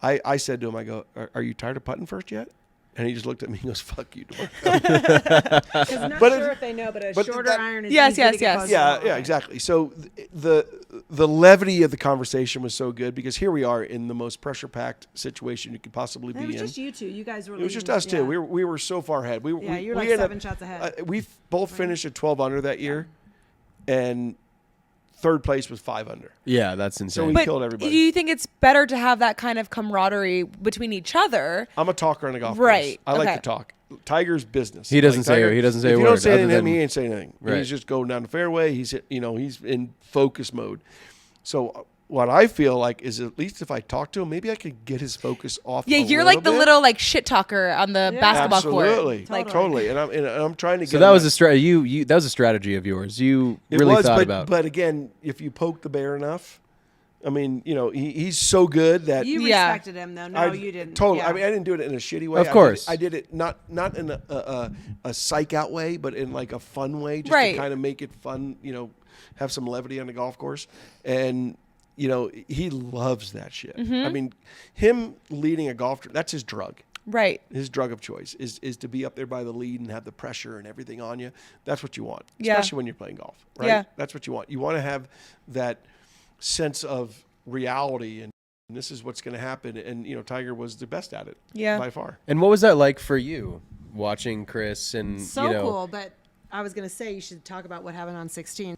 I said to him, I go, are you tired of putting first yet? And he just looked at me and goes, "Fuck you, dork."
Because I'm not
But
sure
it-
if they know, but a
but
shorter
that-
iron is
Yes,
easy
yes,
to get
yes.
close to the
Yeah,
ball.
yeah, exactly. So the levity of the conversation was so good because here we are in the most pressure-packed situation you could possibly
And it
be
was
in.
just you two. You guys were.
It was just
leading.
us two. We were so far ahead.
Yeah, you were like 7 shots ahead.
We both finished at 12 under that year, and third place was 5 under.
Yeah, that's
So
insane.
we
But
killed everybody.
do you think it's better to have that kind of camaraderie between each other?
I'm a talker on a golf
Right,
course. I like
okay.
to talk. Tiger's business.
He doesn't say- he doesn't say
if
a
you don't
word
say
other
anything,
than-
he ain't saying anything.
Right.
He's just going down the fairway. He's in focus mode. So what I feel like is at least if I talk to him, maybe I could get his focus off.
Yeah,
a
you're like the
bit.
little like shit talker on the basketball court.
Absolutely,
Like,
totally. And I'm trying to.
So
get
that
him
was that was a strategy of yours. You
It
really
was,
thought
but,
about.
But again, if you poke the bear enough, I mean, he's so good that
You
Yeah.
respected him though. No, you didn't.
Totally.
Yeah.
I mean, I didn't do it in a shitty way.
Of course.
I did it not in a psych out way, but in like a fun way, just
Right.
to kind of make it fun. Have some levity on the golf course, and he loves that shit. I mean, him leading a that's his drug.
right.
His drug of choice is to be up there by the lead and have the pressure and everything on you. That's what you want,
Yeah.
especially when you're playing golf, right?
Yeah.
That's what you want. You want to have that sense of reality, and this is what's going to happen. And Tiger was the best at it,
Yeah.
by far.
And what was that like for you, watching Chris and
so
you know?
cool, but I was gonna say you should talk about what happened on 16.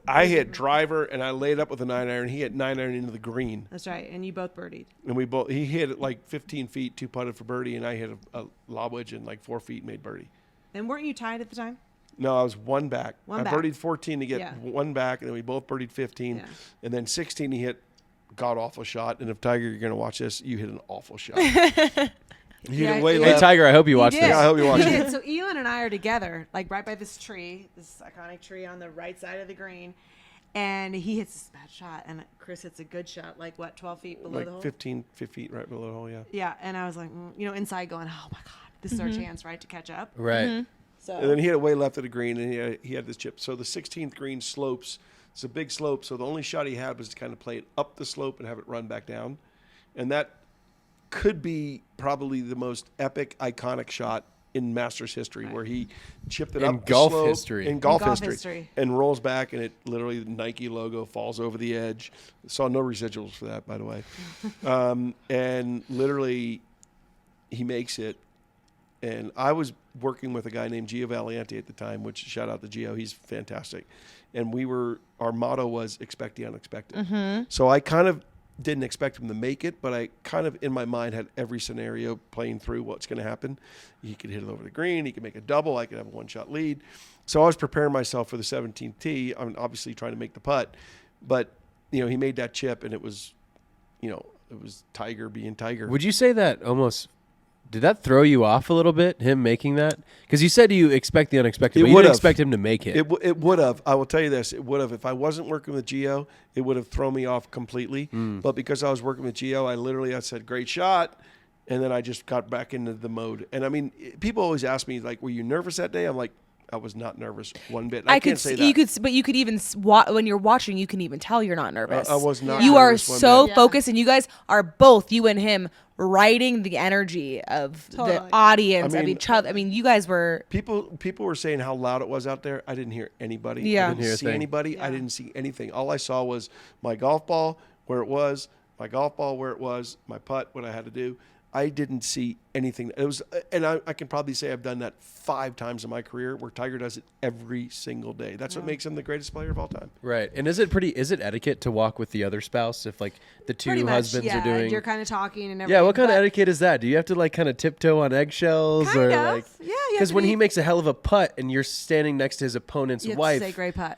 I hit driver and I laid up with a 9-iron. He hit 9-iron into the green,
That's right, and you both birdied.
and he hit it like 15 feet, 2-putted for birdie, and I hit a lob wedge in like 4 feet, and made birdie.
And weren't you tied at the time?
No, I was one back.
One
I
back.
birdied 14 to get
Yeah.
one back, and then we both birdied 15, and then 16 he hit god awful shot. And if Tiger, you're gonna watch this, you hit an awful shot. You hit it way
Hey,
left.
Tiger, I hope you watch
did.
this.
Yeah, I hope you watch
He
it.
did. So Elon and I are together, like right by this tree, this iconic tree on the right side of the green, and he hits this bad shot, and Chris hits a good shot, like what, 12 feet below the hole?
Like 15 feet right below the hole, yeah.
Yeah, and I was like, inside going, oh my god, this is our chance, right, to catch up.
Right.
So
And then he hit it way left of the green, and he had this chip. So the 16th green slopes. It's a big slope, so the only shot he had was to kind of play it up the slope and have it run back down. And that could be probably the most epic, iconic shot in Masters history, where he chipped it
In
up
golf
the slope,
history.
in golf
golf
history,
history.
and rolls back, and it literally the Nike logo falls over the edge. Saw no residuals for that, by the way. And literally, he makes it. And I was working with a guy named Gio Valiente at the time, which shout out to Gio, he's fantastic. And our motto was expect the unexpected. So I kind of didn't expect him to make it, but I kind of in my mind had every scenario playing through what's going to happen. He could hit it over the green, he could make a double, I could have a one-shot lead. So I was preparing myself for the 17th tee. I'm obviously trying to make the putt, but he made that chip, and it was Tiger being Tiger.
Would you say that almost? Did that throw you off a little bit? Him making that? Because you said you expect the unexpected, but you didn't expect him to make it.
It would have. I will tell you this. It would have. If I wasn't working with Gio, it would have thrown me off completely. But because I was working with Gio, I said, great shot. And then I just got back into the mode. And I mean, people always ask me, like, were you nervous that day? I'm like, I was not nervous one bit. I can't say that.
But you could even when you're watching, you can even tell you're not nervous.
I was not
You are
nervous one
so
bit.
focused, and you guys are both, you and him, riding the energy of the audience, of each other. I mean, you guys were.
People were saying how loud it was out there. I didn't hear anybody.
Yeah.
I didn't see anybody. I didn't see anything. All I saw was my golf ball where it was, my putt, what I had to do. I didn't see anything. It was, and I can probably say I've done that 5 times in my career, where Tiger does it every single day. That's what makes him the greatest player of all time.
Right. And is it etiquette to walk with the other spouse if like the two
Pretty much,
husbands are doing?
You're kind of talking and everything.
Yeah, what kind of
but-
etiquette is that? Do you have to like kind of tiptoe on eggshells
Kind
or
of.
like?
Yeah, you have
Because
to
when
be-
he makes a hell of a putt and you're standing next to his opponent's
You have
wife,
to say great putt.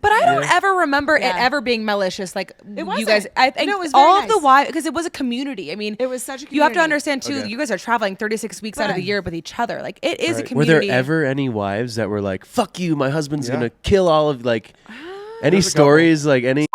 But I don't ever remember it
Yeah.
ever being malicious. Like you
wasn't.
guys, I think
No, it was very
all of the
nice.
wives, because it was a community. I mean,
It was such a
You have to
community.
understand too.
Okay.
You guys are traveling 36 weeks out of the
Right.
year with each other. Like it is a
Right.
were
community.
there ever any wives that were like, "Fuck you, my husband's
Yeah.
gonna kill all of like"? Any
There's a couple.
stories like any?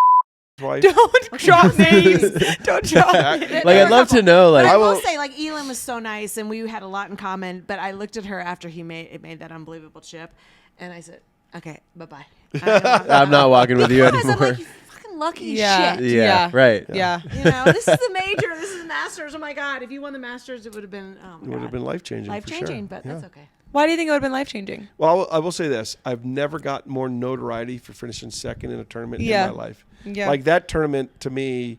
Wife.
Don't drop names. Don't drop.
Like I'd love to know.
But
Like
I will
will-
say, like, Elon was so nice, and we had a lot in common. But I looked at her after he made that unbelievable chip, and I said, "Okay, bye bye."
I'm not walking with you
I'm
anymore.
like, you fucking lucky
Yeah.
shit.
Yeah, right.
Yeah.
This is the major. This is the Masters. Oh my God! If you won the Masters, it would have been. Oh my
It would have been life-changing.
life
for
changing.
sure.
But
Yeah.
that's okay.
Why do you think it would have been life changing?
Well, I will say this. I've never got more notoriety for finishing second in a tournament
Yeah.
in my life.
Yeah.
Like that tournament to me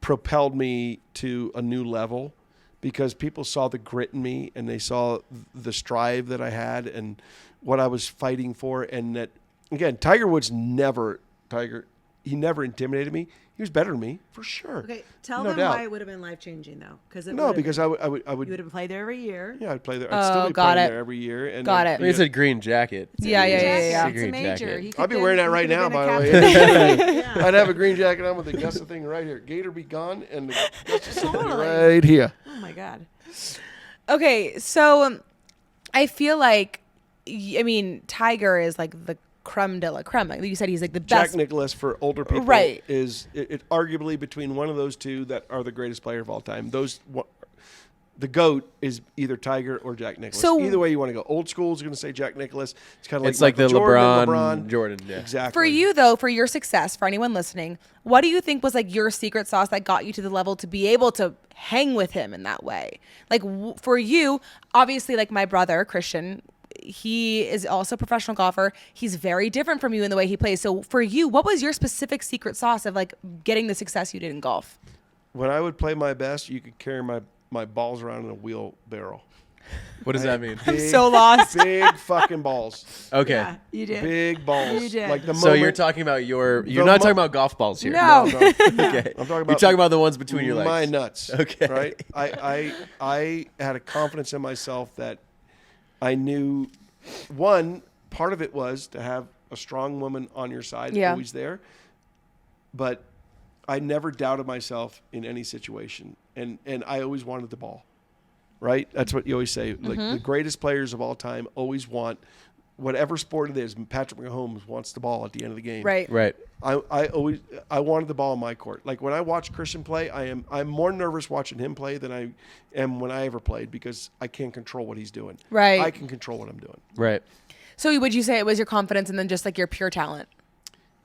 propelled me to a new level, because people saw the grit in me, and they saw the strive that I had and what I was fighting for. And that, again, Tiger Woods he never intimidated me. He was better than me, for sure.
Okay, tell
No
them
doubt.
why it would have been life changing though, because
No, because I would
you would have played there every year.
yeah, I'd play there. I'd still
Oh,
be
got
playing
it.
there every year. And
Got
I'd
it.
be
It's a green jacket.
Yeah.
It's a
Green
major.
jacket.
He could
I'll be
been-
wearing that
he
right
could have
now,
been a
by the way.
captain. Yeah.
I'd have a green jacket on with the Augusta thing right here. Gator be gone, and the Augusta thing
Totally.
right here.
Oh my God.
Okay, so I feel like, I mean, Tiger is like the creme de la creme. Like you said, he's like the
Jack
best.
Nicklaus for older people
Right.
is it arguably between one of those two that are the greatest player of all time. The GOAT is either Tiger or Jack Nicklaus.
So-
Either way you want to go. Old school is going to say Jack Nicklaus. It's kind of like
It's like the
Michael
LeBron, Jordan. Yeah.
Exactly.
For you though, for your success, for anyone listening, what do you think was like your secret sauce that got you to the level to be able to hang with him in that way? Like for you, obviously, like my brother Christian, he is also a professional golfer. He's very different from you in the way he plays. So for you, what was your specific secret sauce of like getting the success you did in golf?
When I would play my best, you could carry my balls around in a wheelbarrow.
What does that mean?
I'm so lost.
Big fucking balls.
Okay.
Yeah, you did.
Big balls.
You did.
Like the
So
moment,
you're talking about you're not talking about golf balls here.
No.
No,
Okay.
I'm talking
You're
about
talking about the ones between your legs.
my nuts.
Okay.
Right. I had a confidence in myself that I knew. One part of it was to have a strong woman on your side,
Yeah.
always there. But I never doubted myself in any situation, and I always wanted the ball. Right? That's what you always say. Like the greatest players of all time always want whatever sport it is. Patrick Mahomes wants the ball at the end of the game.
Right.
Right.
I wanted the ball in my court. Like when I watch Christian play, I'm more nervous watching him play than I am when I ever played because I can't control what he's doing.
Right.
I can control what I'm doing.
Right.
So would you say it was your confidence and then just like your pure talent?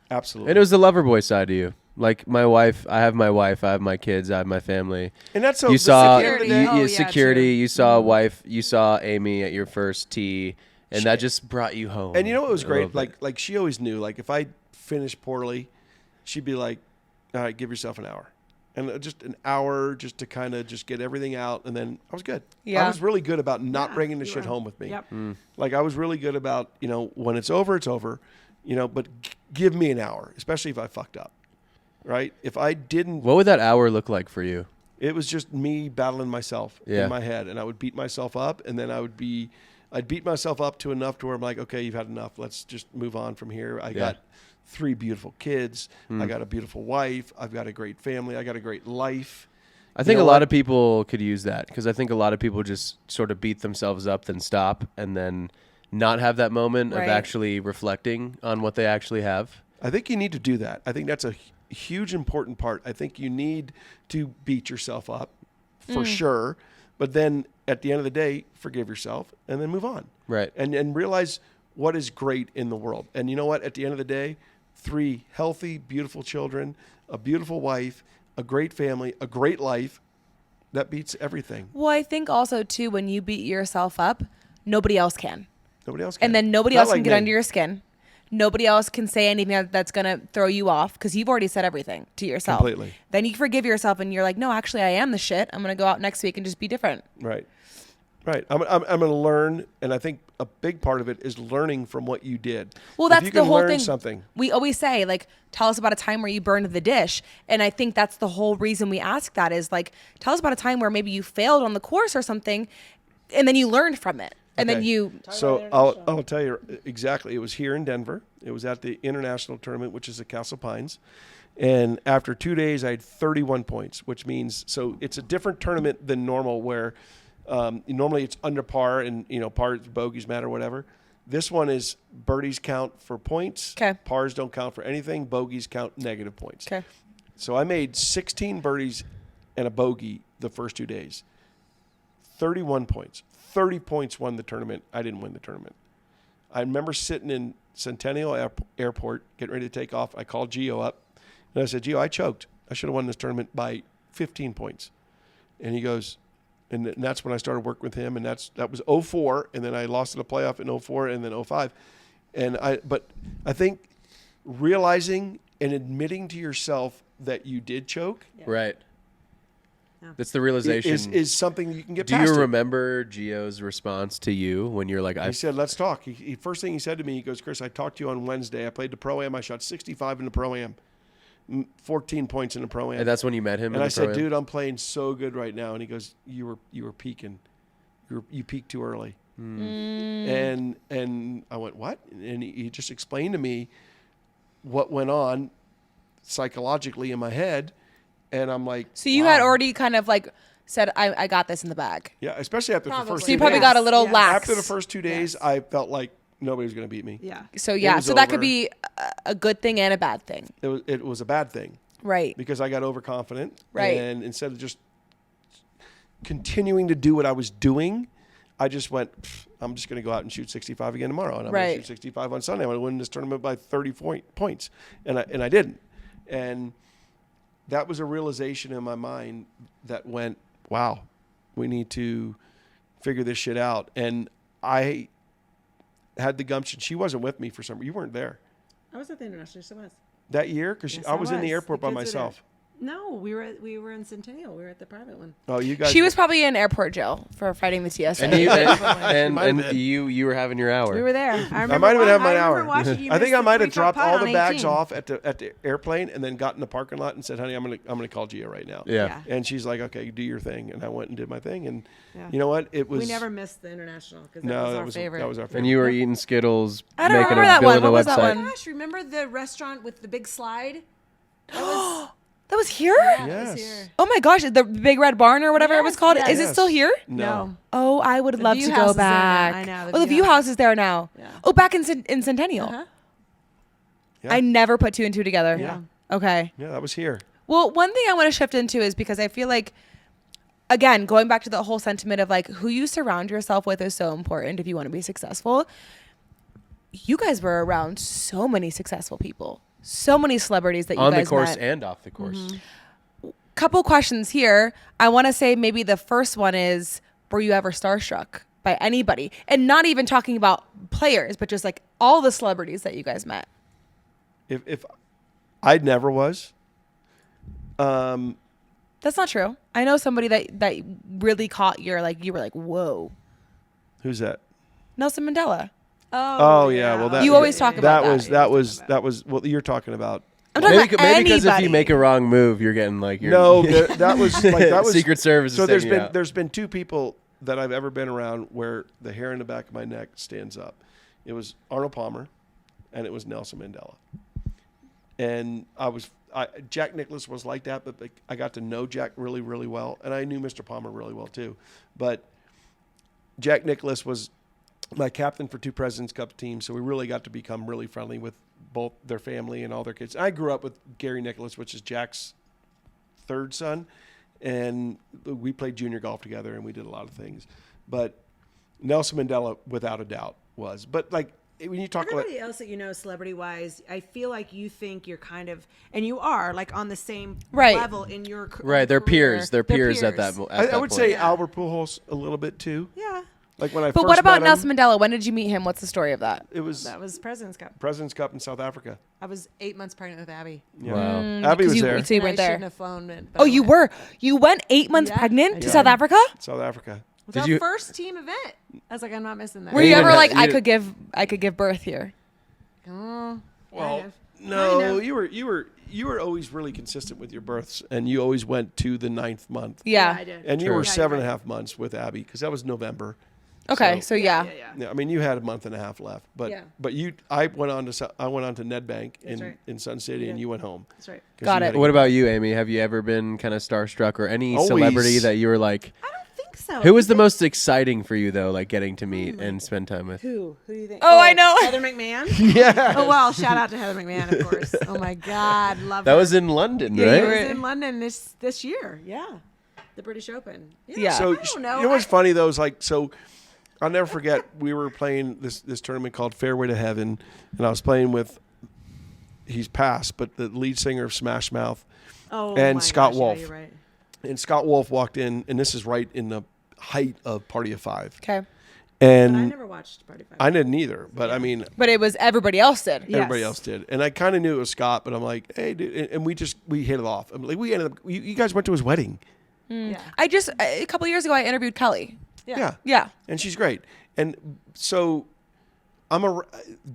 Absolutely.
And it was the lover boy side of you. Like my wife, I have my kids, I have my family.
And that's so
You saw
security.
you,
Oh, yeah,
security.
true.
You saw a wife. You saw Amy at your first tee, and that just brought you home.
And you know what was
a little
great?
bit.
Like she always knew. Like if I finished poorly, she'd be like, "All right, give yourself an hour." And just an hour just to kind of just get everything out. And then I was good.
Yeah.
I was really good about not
Yeah,
bringing the
you
shit
were.
home with me.
Yep.
Like I was really good about, when it's over, but give me an hour, especially if I fucked up. Right? If I didn't,
What would that hour look like for you?
it was just me battling myself
Yeah.
in my head. And I would beat myself up. And then I'd beat myself up to enough to where I'm like, okay, you've had enough. Let's just move on from here. I got 3 beautiful kids. I got a beautiful wife. I've got a great family. I got a great life.
I think
know
a lot
what?
of people could use that because I think a lot of people just sort of beat themselves up, then stop, and then not have that moment
Right.
of actually reflecting on what they actually have.
I think you need to do that. I think that's a huge important part. I think you need to beat yourself up for sure, but then at the end of the day, forgive yourself and then move on.
Right.
And realize what is great in the world. And you know what? At the end of the day, 3 healthy, beautiful children, a beautiful wife, a great family, a great life, that beats everything.
Well, I think also too when you beat yourself up, nobody else can.
Nobody else can.
And then nobody
Not
else can
like
get
me.
under your skin. Nobody else can say anything that's going to throw you off because you've already said everything to yourself.
Completely.
Then you forgive yourself and you're like, no, actually, I am the shit. I'm going to go out next week and just be different.
Right. Right. I'm going to learn, and I think a big part of it is learning from what you did.
Well,
If
that's
you
the
can
whole
learn
thing.
something.
We always say, like, tell us about a time where you burned the dish. And I think that's the whole reason we ask that is, like, tell us about a time where maybe you failed on the course or something, and then you learned from it. And then
Okay.
you...
So I'll tell you exactly. It was here in Denver. It was at the international tournament, which is at Castle Pines. And after 2 days, I had 31 points, which means, so it's a different tournament than normal where normally it's under par and, par bogeys matter, whatever. This one is birdies count for points.
'Kay.
Pars don't count for anything. Bogeys count negative points.
Okay.
So I made 16 birdies and a bogey the first 2 days. 31 points. 30 points won the tournament. I didn't win the tournament. I remember sitting in Centennial Airport, getting ready to take off. I called Gio up, and I said, Gio, I choked. I should have won this tournament by 15 points. And he goes, and that's when I started working with him, and that was 04, and then I lost in the playoff in 04 and then 05. But I think realizing and admitting to yourself that you did choke
Right.
Yeah.
That's the realization.
is something that you can get
Do
past.
you
it.
remember Gio's response to you when you're like,
He said, let's talk. He first thing he said to me, he goes, Chris, I talked to you on Wednesday. I played the Pro-Am. I shot 65 in the Pro-Am, 14 points in the Pro-Am.
and that's when you met him?
And
in
I
the
said,
Pro-Am?
dude, I'm playing so good right now. And he goes, you were peaking. You peaked too early. And I went, what? And he just explained to me what went on psychologically in my head. And I'm like,
So you
wow.
had already kind of, like, said, I got this in the bag.
Yeah, especially after the
Probably.
first
So you
2
probably
days.
got a little
Yes.
lax.
After the first 2 days,
Yes.
I felt like nobody was going to beat me.
Yeah.
So, yeah.
was
So that could
over.
be a good thing and a bad thing.
It was a bad thing.
Right.
Because I got overconfident.
Right.
And instead of just continuing to do what I was doing, I just went, I'm just going to go out and shoot 65 again tomorrow. And I'm going
Right.
to shoot 65 on Sunday. I'm going to win this tournament by 30 points. And I didn't. And that was a realization in my mind that went, wow, we need to figure this shit out. And I had the gumption. She wasn't with me for some reason. You weren't there
I was at the international. Yes, I was.
that year because
Yes,
I was in the
was.
airport
The
by
kids were there.
myself.
No, we were in Centennial. We were at the private one.
Oh, you guys.
She was probably in airport jail for fighting the TSA.
And you were having your hour.
We were there. I
might have been having my hour.
Watching you
I think
miss
I
the
might have
3-foot
dropped
putt
all
on
the bags
18.
off at the airplane and then got in the parking lot and said, "Honey, I'm gonna call Gia right now."
Yeah.
And she's like, "Okay, do your thing." And I went and did my thing. And
Yeah.
you know what? It was.
We never missed the international because
No,
that was our favorite.
That was our favorite.
And you were eating Skittles,
I don't
making
remember
a
that
bill
one.
on a
What was that
website.
one?
Gosh, remember the restaurant with the big slide? That was,
That was here?
that was
Yes.
here.
Oh my gosh, the Big Red Barn or whatever it was
Yes,
called.
yes.
Is it still here?
No.
Oh, I would
The
love
View
to
House
go
is there now.
back.
I know,
Oh, the View House is there now.
Yeah.
Oh, back in Centennial.
Uh-huh.
Yeah.
I never put two and two together.
Yeah.
Okay.
Yeah, that was here.
Well, one thing I want to shift into is because I feel like, again, going back to the whole sentiment of like who you surround yourself with is so important if you want to be successful. You guys were around so many successful people, so many celebrities that you
On
guys
the course
met.
and off the course.
Couple questions here. I want to say maybe the first one is, were you ever starstruck by anybody? And not even talking about players, but just like all the celebrities that you guys met.
If I never was.
That's not true. I know somebody that really caught your, like, you were like, whoa.
Who's that?
Nelson Mandela.
Oh yeah. Well, that
You always talk about
that was what you're talking about.
I'm talking
Maybe
about
because if
anybody.
you make a wrong move, you're getting like your
No, that was
Secret Service.
So
is taking you out.
there's been two people that I've ever been around where the hair in the back of my neck stands up. It was Arnold Palmer, and it was Nelson Mandela. And Jack Nicklaus was like that, but I got to know Jack really, really well, and I knew Mr. Palmer really well too. But Jack Nicklaus was my captain for two Presidents Cup teams, so we really got to become really friendly with both their family and all their kids. I grew up with Gary Nicklaus, which is Jack's third son, and we played junior golf together, and we did a lot of things. But Nelson Mandela, without a doubt, was. But like when you talk
Everybody else that you know, celebrity-wise, I feel like you think you're kind of, and you are, like on the same
Right.
level in your
Right, they're
career.
peers. They're peers at that.
I would say Albert Pujols a little bit too.
Yeah,
Like when I
But
first
what about
met
Nelson
him,
Mandela? When did you meet him? What's the story of that?
it was
that was President's Cup.
President's Cup in South Africa.
I was 8 months pregnant with Abby.
Yeah.
Wow.
Abby was
you,
there.
So you
And
weren't
I
there.
shouldn't have flown it. but
Oh,
I
you
went.
were. You went 8 months
Yeah,
pregnant
I
to
did.
South Africa?
South Africa.
It was
Did
our
you-
first team event. I was like, I'm not missing that.
Were you
even
ever like,
you-
I could give birth here?
Oh,
Well,
kind of.
no,
Kind of.
you were always really consistent with your births, and you always went to the 9th month.
Yeah.
I did.
And you
Sure.
were
Yeah,
7.5 months with Abby because that was November.
Okay, so yeah.
Yeah, I mean you had a month and a half left, but
Yeah.
I went on to Nedbank
That's
in
right.
Sun City, and
Yeah.
you went home.
That's right.
'Cause
Got
you
it.
had to
What
get-
about you, Amy? Have you ever been kind of starstruck or any
Always.
celebrity that you were like,
I don't think so.
who was the most exciting for you though, like getting to meet
Oh
and spend time with?
Who do you think?
Oh, I know.
Heather McMahon.
Yeah.
Oh well, shout out to Heather McMahon, of course. Oh my God, love
That
her.
was in London,
Yeah,
right?
you
It
were-
was in London this year. Yeah, the British Open.
Yeah.
So
I don't know.
you know what's funny though is like so. I'll never forget we were playing this tournament called Fairway to Heaven, and I was playing with he's passed, but the lead singer of Smash Mouth,
Oh,
and
my
Scott
gosh,
Wolf.
Yeah, you're right.
and Scott Wolf walked in, and this is right in the height of Party of Five,
Okay.
But I
and
never watched Party Five.
I didn't either, but I mean
But it was everybody else did.
Yeah.
everybody
Yes.
else did, and I kind of knew it was Scott, but I'm like, hey, dude, and we hit it off. I'm like, we ended up, you guys went to his wedding,
Yeah.
I just, a couple years ago, I interviewed Kelly.
yeah.
Yeah.
And she's great. And so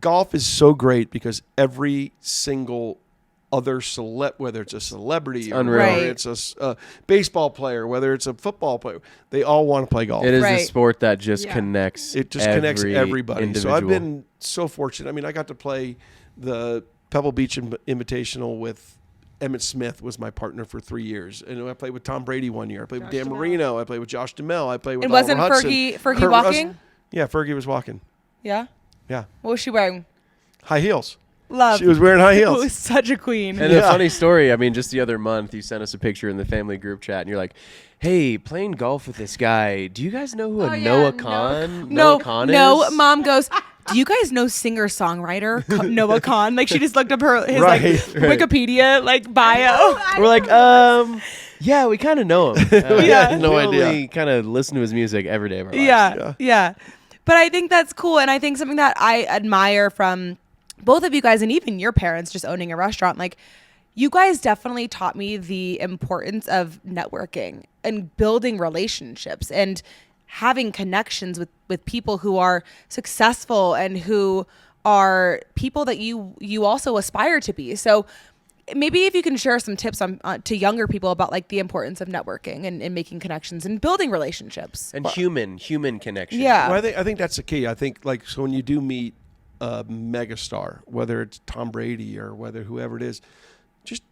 golf is so great because every single other whether it's a celebrity or
unreal.
whether
Right.
it's a baseball player, whether it's a football player, they all want to play golf.
It is a
Right.
sport that just
Yeah.
connects.
It just connects
every
everybody. So I've
individual.
been so fortunate. I mean, I got to play the Pebble Beach Invitational with Emmett Smith was my partner for 3 years. And I played with Tom Brady 1 year. I played with
Josh
Dan
Duhamel.
Marino. I played with Josh Duhamel. I played with
And wasn't
Oliver Hudson.
Fergie
Kurt
walking?
Russell. Yeah, Fergie was walking.
Yeah.
Yeah.
What was she wearing?
High heels.
Love.
She was wearing high
It
heels.
was such a queen.
And
Yeah.
a funny story, I mean, just the other month, you sent us a picture in the family group chat, and you're like, hey, playing golf with this guy, do you guys know who
Oh,
a
yeah,
Noah
Noah
Khan?
No,
Noah Khan
no.
is?
Mom goes, do you guys know singer-songwriter Noah Khan? Like, she just looked up his
Right,
like
right.
Wikipedia like bio.
We're like, yeah, we kind of know him.
Yeah.
No
we
idea.
only kind of listen to his music every day of our lives.
Yeah. But I think that's cool. And I think something that I admire from both of you guys and even your parents just owning a restaurant, like you guys definitely taught me the importance of networking and building relationships and having connections with people who are successful and who are people that you also aspire to be. So maybe if you can share some tips on to younger people about like the importance of networking and making connections and building relationships
and human connection.
Yeah.
Well, I think that's the key. I think like so when you do meet a megastar, whether it's Tom Brady or whether whoever it is, just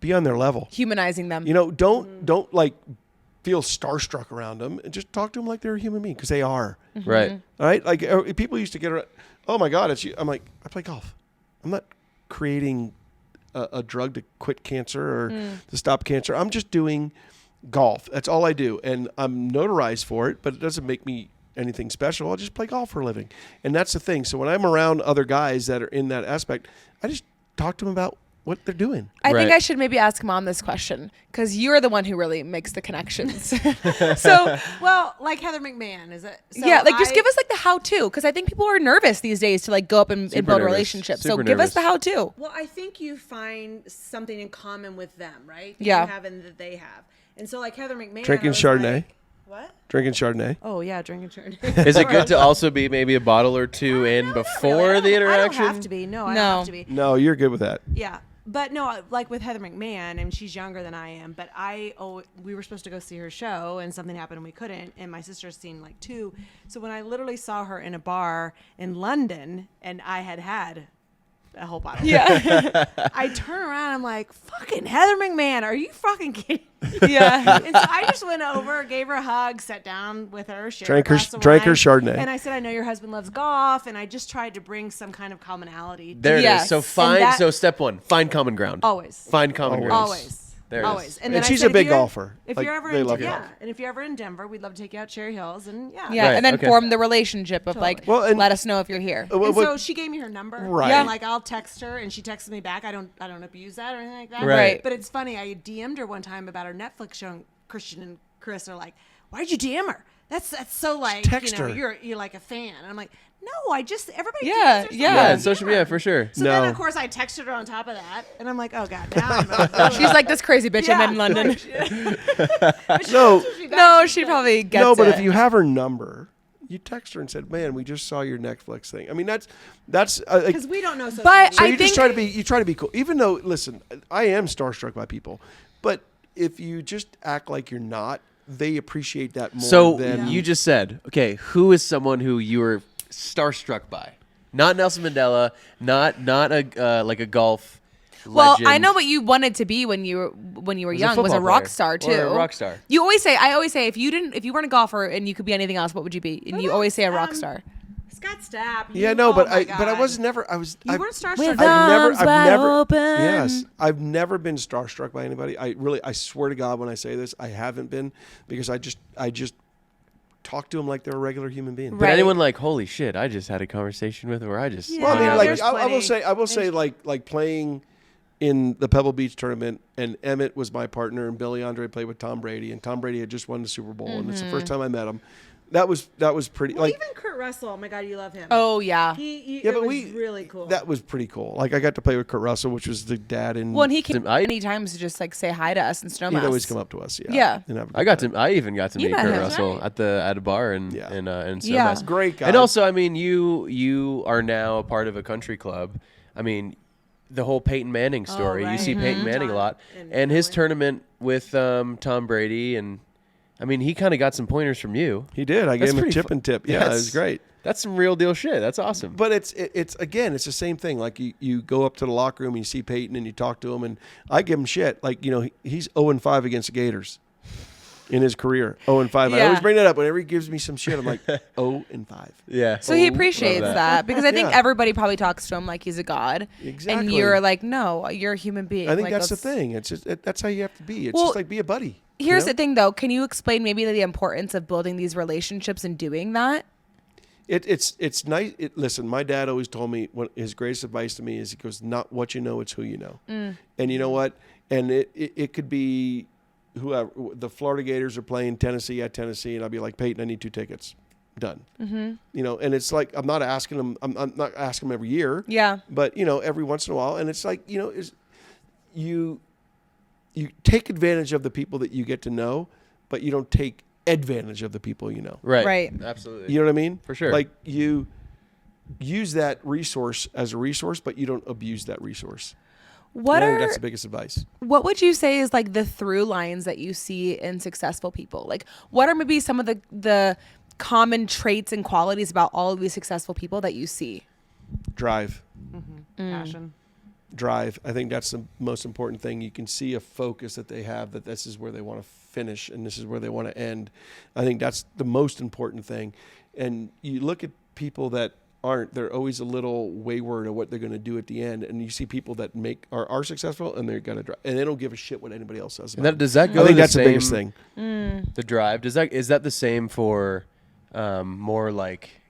be on their level.
humanizing them.
You know, don't like feel starstruck around them, and just talk to them like they're a human being because they are.
Right.
All right, like people used to get around, oh my God, it's you. I'm like, I play golf. I'm not creating a drug to quit cancer or to stop cancer. I'm just doing golf. That's all I do, and I'm notarized for it, but it doesn't make me anything special. I'll just play golf for a living, and that's the thing. So when I'm around other guys that are in that aspect, I just talk to them about what they're doing.
I think
Right.
I should maybe ask Mom this question because you're the one who really makes the connections. So
Well, like Heather McMahon, is it? So
yeah, like just give us like the how-to because I think people are nervous these days to like go up and build
nervous.
relationships. So
Super
give us
nervous.
the how-to.
Well, I think you find something in common with them, right?
Yeah.
You have and that they have. And so like Heather McMahon.
Drinking
I was
Chardonnay.
like, what?
Drinking Chardonnay.
Oh yeah, drinking Chardonnay.
Is it good to also be maybe a bottle or two in
No, not
before
really.
the interaction?
I don't have to be. No, I
No.
don't have to be.
No, you're good with that.
Yeah. But no, like with Heather McMahon, and she's younger than I am, but we were supposed to go see her show and something happened and we couldn't. And my sister's seen like 2. So when I literally saw her in a bar in London and I had a whole bottle.
Yeah.
I turn around, I'm like, fucking Heather McMahon, are you fucking kidding?
Yeah.
And so I just went over, gave her a hug, sat down with her, shared
Drank
a
her-
glass of
drank her
wine,
Chardonnay.
and I said, I know your husband loves golf, and I just tried to bring some kind of commonality.
There it
Yes.
is. So
And
find.
that-
So step 1, find common ground.
Always.
Find common ground.
Always.
There it is.
Always.
And
then I
she's
said,
a big
if you're-
golfer.
If
Like,
you're ever
they
in,
love
yeah,
golf.
and if you're ever in Denver, we'd love to take you out Cherry Hills, and yeah.
Yeah,
Right,
and then
okay.
form the relationship of like,
Well, and-
let us know if you're here.
And so she gave me her number.
Right.
And like I'll text her and she texts me back. I don't abuse that or anything like that.
Right.
But it's funny. I DM'd her one time about her Netflix show. And Christian and Chris are like, "Why'd you DM her? That's so like
text
you know
her.
you're like a fan." And I'm like, "No, I just everybody."
Yeah,
DMs her
yeah.
Yeah,
something.
it's social media for sure.
So
No.
then of course I texted her on top of that, and I'm like, "Oh God, now I'm
She's like this crazy bitch I met in London.
No,
No, she probably gets
no, but
it.
if you have her number, you text her and said, "Man, we just saw your Netflix thing." I mean, that's like,
because we don't know. social
But
media.
so
I
you just
think-
try to be cool. Even though, listen, I am starstruck by people, but if you just act like you're not, they appreciate that more.
So
than
you just said, okay, who is someone who you were starstruck by? Not Nelson Mandela, not a like a golf.
Well,
legend.
I know what you wanted to be when you were young was a
football
rock
player.
star too.
Or a rock star.
I always say if you weren't a golfer and you could be anything else, what would you be? And you always say a rock star.
Scott Stapp.
yeah,
you-
no,
oh
but
my
I
God.
was never. I was.
You
I,
weren't starstruck.
With
I've
arms wide
never.
open.
Yes, I've never been starstruck by anybody. I swear to God, when I say this, I haven't been because I just talk to them like they're a regular human being.
But
Right.
anyone like, holy shit, I just had a conversation with, or I just.
Yeah.
Well, I
hung
mean,
out
like
with-
there's
I will
plenty.
say, like playing in the Pebble Beach tournament, and Emmett was my partner, and Billy Andre played with Tom Brady, and Tom Brady had just won the Super Bowl, and it's the first time I met him. That was pretty.
Well,
like,
even Kurt Russell. Oh my God, you love him.
Oh yeah.
yeah,
it
but
was really cool.
That was pretty cool. Like I got to play with Kurt Russell, which was the dad, and
Well, and he came
I-
many times to just like say hi to us and snowmass.
he'd always come up to us. Yeah,
Yeah.
and have a
I
good
got
time.
to. I even got to
You
meet
met
Kurt
him,
Russell
right?
at a bar in
Yeah.
in
Yeah.
Snowmass.
Great guy.
And also, I mean, you are now a part of a country club. I mean, the whole Peyton Manning story. You see
right.
Peyton
Mhm.
Manning a lot,
And
and his
Billy.
tournament with Tom Brady, and I mean, he kind of got some pointers from you.
he did. I
That's
gave him a
pretty
chip
fu-
and tip. Yeah, it
That's-
was great.
That's some real deal shit. That's awesome.
But it's again, it's the same thing. Like you go up to the locker room and you see Peyton and you talk to him, and I give him shit. Like he's 0-5 against the Gators in his career. 0-5. I
Yeah.
always bring that up whenever he gives me some shit. I'm like 0-5.
yeah.
So he
Oh,
appreciates
love
that. because I think
Yeah.
everybody probably talks to him like he's a god. And
Exactly.
you're like, no, you're a human being.
I think
Like,
that's the
let's-
thing. It's just that's how you have to be. It's
Well,
just like be a buddy.
Here's
you know?
the thing, though. Can you explain maybe the importance of building these relationships and doing that?
It's nice. Listen, my dad always told me his greatest advice to me is he goes, "Not what you know, it's who you know." And you know what? And it could be whoever. The Florida Gators are playing Tennessee at Tennessee, and I'll be like, Peyton, I need 2 tickets. Done. You know, and it's like I'm not asking them. I'm not asking them every year.
Yeah.
But every once in a while, and it's like you take advantage of the people that you get to know, but you don't take advantage of the people you know.
Right.
Right.
Absolutely.
You know what I mean?
For sure.
Like you use that resource as a resource, but you don't abuse that resource.
What
I think
are
that's the biggest advice.
what would you say is like the through lines that you see in successful people? Like what are maybe some of the common traits and qualities about all of these successful people that you see?
Drive.
Passion.
Drive. I think that's the most important thing. You can see a focus that they have, that this is where they want to finish and this is where they want to end. I think that's the most important thing. And you look at people that aren't, they're always a little wayward of what they're going to do at the end. And you see people that are successful and they're going to drive, and they don't give a shit what anybody else says about them.
Does that go?
I think
the
that's
same,
the biggest thing.
The drive. Is that the same for more like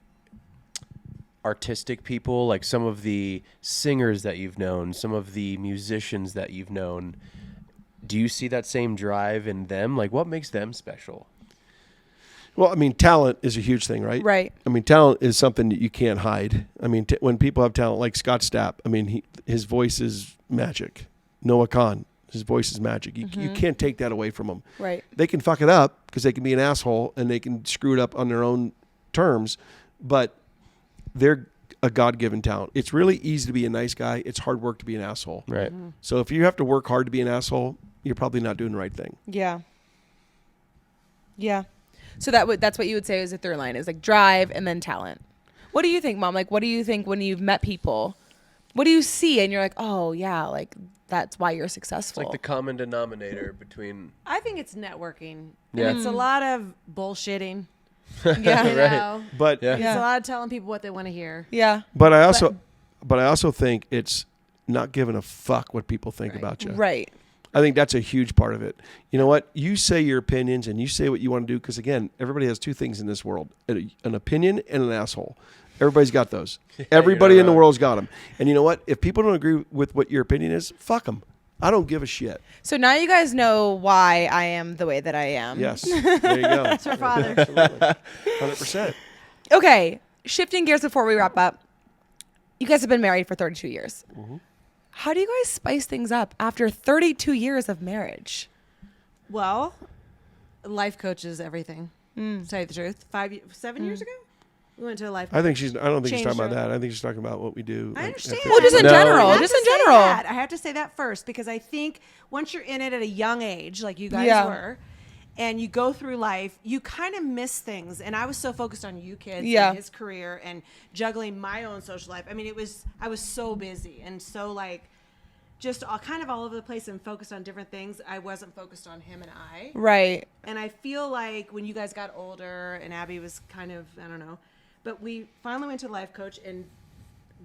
artistic people, like some of the singers that you've known, some of the musicians that you've known? Do you see that same drive in them? Like, what makes them special?
Well, I mean, talent is a huge thing, right?
Right.
I mean, talent is something that you can't hide. I mean, when people have talent, like Scott Stapp, I mean, his voice is magic. Noah Khan, his voice is magic. You can't take that away from them.
Right.
They can fuck it up because they can be an asshole and they can screw it up on their own terms, but they're a God-given talent. It's really easy to be a nice guy. It's hard work to be an asshole.
Right.
So if you have to work hard to be an asshole, you're probably not doing the right thing.
Yeah. Yeah. So that's what you would say is a through line, is like drive and then talent. What do you think, Mom? Like, what do you think when you've met people? What do you see and you're like, oh yeah, like that's why you're
It's
successful?
like the common denominator between.
I think it's networking.
Yeah.
And it's a lot of bullshitting.
Yeah.
You
Right.
know?
But
Yeah.
It's a lot of telling people what they want to hear.
Yeah.
but I also think it's not giving a fuck what people think about you.
Right.
I think that's a huge part of it. You know what? You say your opinions and you say what you want to do, because again, everybody has two things in this world: an opinion and an asshole. Everybody's got those. Everybody in the world's got them. And you know what? If people don't agree with what your opinion is, fuck them. I don't give a shit.
So now you guys know why I am the way that I am.
Yes. There you go.
That's her father.
Absolutely. 100%.
Okay. Shifting gears before we wrap up. You guys have been married for 32 years.
Mm-hmm.
How do you guys spice things up after 32 years of marriage?
Well, life coach is everything. To tell you the truth. 7 years ago, we went to a life coach.
I don't think she's
Changed
talking about
her.
that. I think she's talking about what we do.
I understand.
Well, just in
No.
general.
I have
Just
to
in
say
general.
that. I have to say that first, because I think once you're in it at a young age, like you guys
Yeah.
were, and you go through life, you kind of miss things. And I was so focused on you kids
Yeah.
and his career and juggling my own social life. I mean, I was so busy and so like just kind of all over the place and focused on different things. I wasn't focused on him and I.
Right.
And I feel like when you guys got older and Abby was kind of, I don't know, but we finally went to life coach and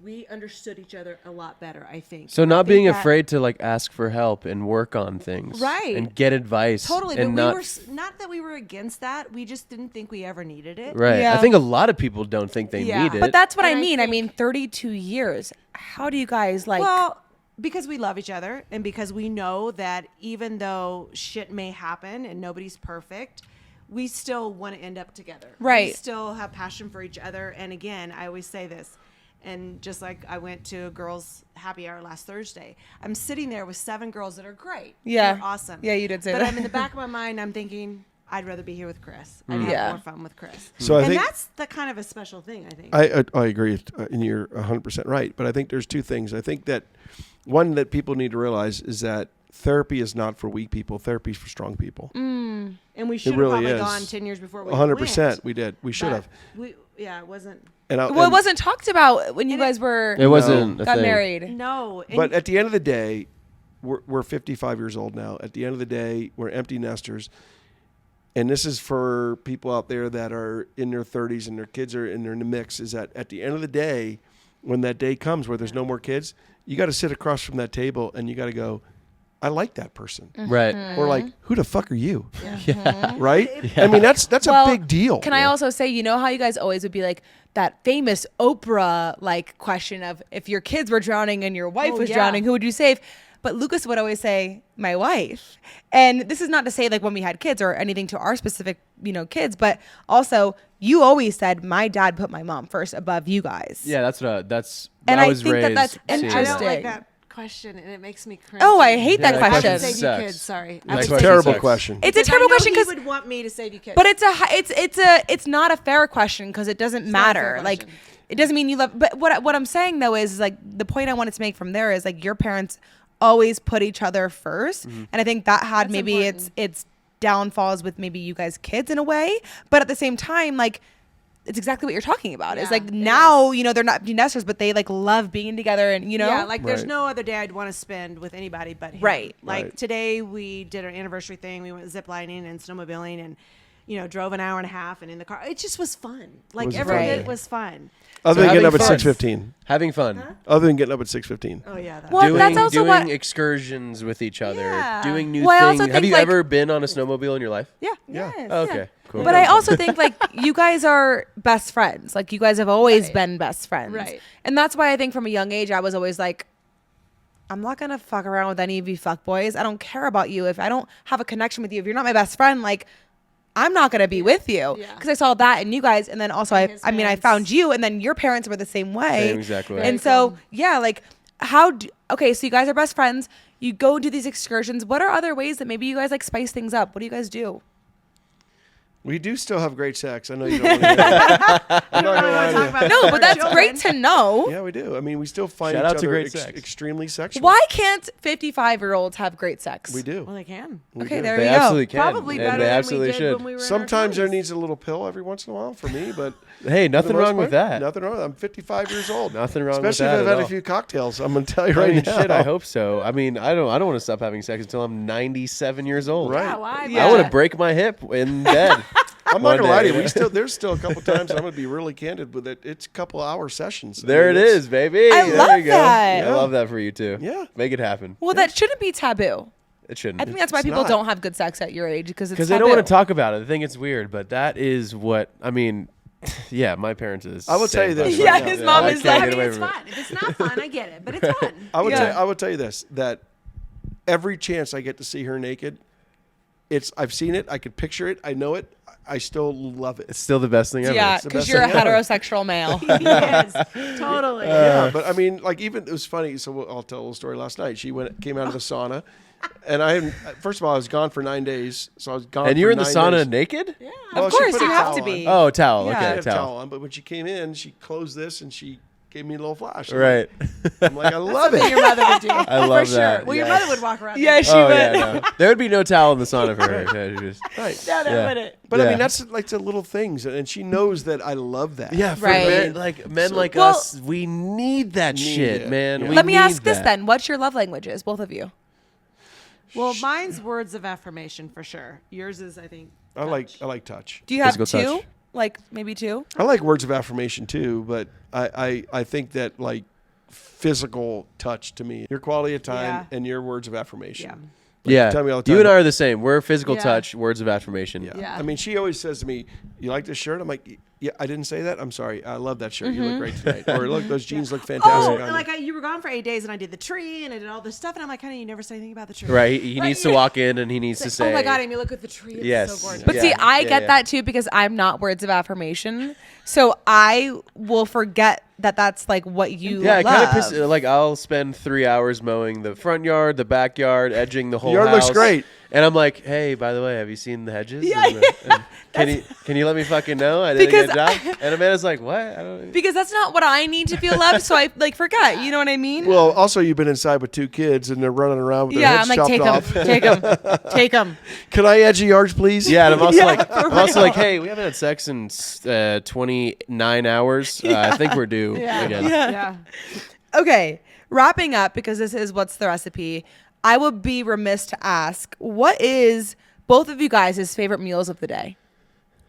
we understood each other a lot better, I think.
So
I
not
think
being
that-
afraid to like ask for help and work on things,
Right.
and get advice,
Totally, but
and
we
not
were not that we were against that. We just didn't think we ever needed it.
right.
Yeah.
I think a lot of people don't think they
Yeah.
need it.
But that's what
And
I
I
mean. I
think-
mean, 32 years. How do you guys like?
Well, because we love each other and because we know that even though shit may happen and nobody's perfect, we still want to end up together.
Right.
We still have passion for each other. And again, I always say this. And just like I went to a girls' happy hour last Thursday, I'm sitting there with 7 girls that are great.
Yeah.
They're awesome.
Yeah, you did say
but
that.
I'm in the back of my mind, I'm thinking, I'd rather be here with Chris. I'd have
Yeah.
more fun with Chris.
So I
and
think-
that's the kind of a special thing, I think.
I agree, and you're 100% right. But I think there's two things. I think that one that people need to realize is that therapy is not for weak people. Therapy is for strong people.
And we should have
really
probably
is.
gone 10 years before we
100%.
went.
We did. We should have.
Yeah, it wasn't.
And
well, it wasn't talked about when you
And
guys were
it wasn't a
got
thing.
married.
No. And
But at the end of the day, we're 55 years old now. At the end of the day, we're empty nesters. And this is for people out there that are in their 30s and their kids are in the mix, is that at the end of the day, when that day comes where there's no more kids, you got to sit across from that table and you got to go, I like that person.
Right.
Or like, who the fuck are you?
Yeah.
Right? I mean, that's
Well,
a big deal.
Can I also say, you know how you guys always would be like that famous Oprah like question of if your kids were drowning and your wife
Oh,
was
yeah.
drowning, who would you save? But Lucas would always say, my wife. And this is not to say like when we had kids or anything to our specific, kids, but also you always said my dad put my mom first above you guys.
Yeah, that's what
And
I
I
was
think that
raised.
that's
seeing
I don't
interesting.
like that question, and it makes me cringe.
Oh, I hate that
Yeah,
I
question.
would save you
Sucks.
kids. Sorry.
Next
I would
question
save you
Terrible
kids.
question.
It's a
Because I
terrible
know
question
he
because
would want me to save you kids.
but it's not a fair question because it doesn't
not a fair
matter. Like
question.
it doesn't mean you love. But what I'm saying though is like the point I wanted to make from there is like your parents always put each other first, and I think that had
That's
maybe
important.
its downfalls with maybe you guys kids in a way, but at the same time like. It's exactly what you're talking about. It's
Yeah,
like
it
now,
is.
you know, they're not nesters, but they like love being together and, you know.
Yeah, like there's
Right.
no other day I'd want to spend with anybody but him.
Right.
Like
Right.
today we did our anniversary thing. We went ziplining and snowmobiling and, drove an hour and a half and in the car. It just was fun. Like
was a
every
fun
bit
day.
was fun.
Other
So
than getting up
having
at
fun.
6:15.
Having fun.
Other than getting up at 6:15.
Oh yeah. That
Well,
Doing,
that's also
doing
what-
excursions with each other,
Yeah.
doing new
Well, I also
things. Have
think,
you
like-
ever been on a snowmobile in your life?
Yeah.
Yeah.
Yes,
Okay,
yeah.
cool.
But I also think like you guys are best friends. Like you guys have always
Right.
been best friends.
Right.
And that's why I think from a young age I was always like, I'm not gonna fuck around with any of you fuck boys. I don't care about you. If I don't have a connection with you, if you're not my best friend, like I'm not gonna be with you.
Yeah.
Because I saw that in you guys, and then also
And his
I
parents.
found you, and then your parents were the same way.
Same exact way.
Very
And so
cool.
yeah, like okay, so you guys are best friends. You go do these excursions. What are other ways that maybe you guys like spice things up? What do you guys do?
We do still have great sex. I know you don't want to hear that. I'm not gonna lie to you.
No, but that's great to know.
Yeah, we do. I mean, we still find
Shout
each
out to
other
great sex.
extremely sexual.
Why can't 55-year-olds have great sex?
We do.
Well, they can.
We
Okay,
do.
there
They
we go.
absolutely can.
Probably
and
better
they
than
absolutely
we did
should.
when we were
Sometimes
in our
there
20s.
needs a little pill every once in a while for me, but
Hey,
for
nothing
the most
wrong with
part,
that.
Nothing wrong. I'm 55 years old.
Nothing wrong with
Especially
that
if I've
at
had a
all.
few cocktails. I'm gonna tell you
I
right
mean,
now.
shit, I hope so. I mean, I don't want to stop having sex until I'm 97 years old.
Right.
Yeah, why?
Yeah.
I want to break my hip in bed.
I'm not
one
gonna lie to
day.
you. There's still a couple times I'm gonna be really candid with it. It's a couple hour sessions.
There it
it's-
is, baby.
I
there
love
you go.
that.
I love that for you too.
Yeah.
Make it happen.
Well, that shouldn't be taboo.
It shouldn't.
I think that's why
It's
people
not.
don't have good sex at your age because
Because they don't want to talk about it. I think it's weird, but that is what I mean. Yeah, my parents is.
I will tell you this
Yeah,
right now.
his mom
I
is
can't
like-
get away
It's
from it.
fun. If it's not fun, I get it, but it's fun.
I would
Yeah.
I would tell you this, that every chance I get to see her naked, I've seen it, I could picture it, I know it, I still love it.
It's still the best thing ever.
Yeah,
It's the
because
best
you're a
thing ever.
heterosexual male.
Yes, totally.
Yeah, but I mean, like even it was funny. So I'll tell a little story. Last night, she came out of the sauna, and first of all, I was gone for 9 days, so I was gone.
And
for
you're in the
9
sauna
days.
naked?
Yeah.
Well,
Of
she
course,
put a
you have
towel
to
on.
be.
Oh, towel.
Yeah.
She
Okay,
had a towel
towel.
on, but when she came in, she closed this and she gave me a little flash. I'm
Right.
like, I'm like, I love
Something
it.
your mother would do.
I love
for
that.
Sure. Well, your
Yes.
mother would walk around.
Yeah,
naked.
she
Oh
would.
yeah, no. There would be no towel in the sauna for her. Yeah, she just-
Right.
No, that
Yeah.
wouldn't.
But I
Yeah.
mean, that's like the little things, and she knows that I love that.
Yeah, for
Right.
men like
Well-
us, we need that
Need
shit,
it.
man.
Yeah.
We
Let me
need
ask this
that.
then. What's your love languages, both of you?
Well, mine's words of affirmation for sure. Yours is, I think.
I like touch.
Do you have
Physical
two?
touch.
Like maybe two?
I like words of affirmation too, but I think that like physical touch to me, your quality of time
Yeah.
and your words of affirmation.
Yeah.
Like,
Yeah,
you tell me all the
you
time.
and I are the same. We're physical
Yeah.
touch, words of affirmation.
Yeah.
Yeah.
I mean, she always says to me, "You like this shirt?" I'm like, "Yeah, I didn't say that. I'm sorry. I love that shirt. You look great tonight." Or look, those jeans look fantastic.
Oh,
on you."
like you were gone for 8 days, and I did the tree, and I did all this stuff, and I'm like, honey, you never said anything about the tree.
Right? He
Right,
needs to
yeah.
walk in and he needs to say,
Oh my God, Amy, look at the tree. It's
Yes.
so gorgeous.
But
Yeah.
see, I
Yeah,
get
yeah.
that too because I'm not words of affirmation. So I will forget that that's like what you
Yeah, it kind of
love.
pisses. Like I'll spend 3 hours mowing the front yard, the backyard, edging the whole
Yard looks
house.
great.
And I'm like, hey, by the way, have you seen the hedges?
Yeah,
And can you let me fucking know I did a
Because
good job? And Amanda's like, what? I don't.
Because that's not what I need to feel loved, so I like forget. You know what I mean?
Well, also you've been inside with 2 kids and they're running around with their
yeah,
heads
I'm like,
chopped
take
off.
them, take them, take them.
Can I edge yards, please?
Yeah, and I'm also
Yeah,
like,
for
I'm also like,
real.
hey, we haven't had sex in 29 hours. I think we're due again.
Yeah.
Okay, wrapping up because this is what's the recipe. I would be remiss to ask, what is both of you guys' favorite meals of the day?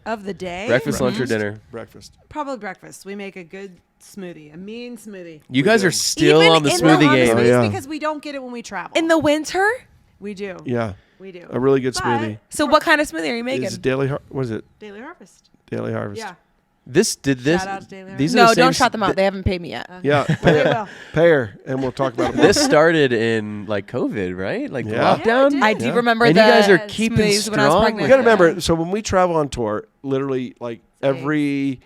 Of the day?
Breakfast, lunch, or dinner?
Breakfast.
Probably breakfast. We make a good smoothie, a mean smoothie.
You guys
do.
are still
Even
on the
in the
smoothie
honest
game.
Oh, yeah.
Because we don't get it when we travel.
In the winter?
we do.
Yeah.
We do.
A really good
But
smoothie.
So what kind of smoothie are you making?
Is Daily what is it?
Daily Harvest.
Daily Harvest.
Yeah.
This
Shout out to Daily
These are
No,
the same
don't
s-
shout them out.
th-
They haven't paid me yet.
Yeah.
They
Pay her,
will.
pay her, and we'll talk about it.
This started in like COVID, right? Like
Yeah.
lockdown.
Yeah, it
I
did.
do remember
And
the
you guys are keeping
smoothies when I was
strong
pregnant.
You got to
with that.
remember, so when we travel on tour, literally like every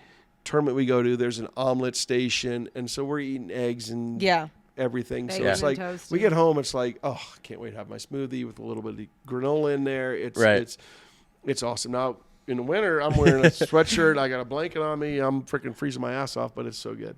tournament we go to, there's an omelet station, and so we're eating eggs and
Yeah.
everything. So
Bacon
it's like
and toast
we
and-
get home, it's like, oh, I can't wait to have my smoothie with a little bit of granola in there. It's awesome. Now in the winter, I'm wearing a sweatshirt. I got a blanket on me. I'm freaking freezing my ass off, but it's so good.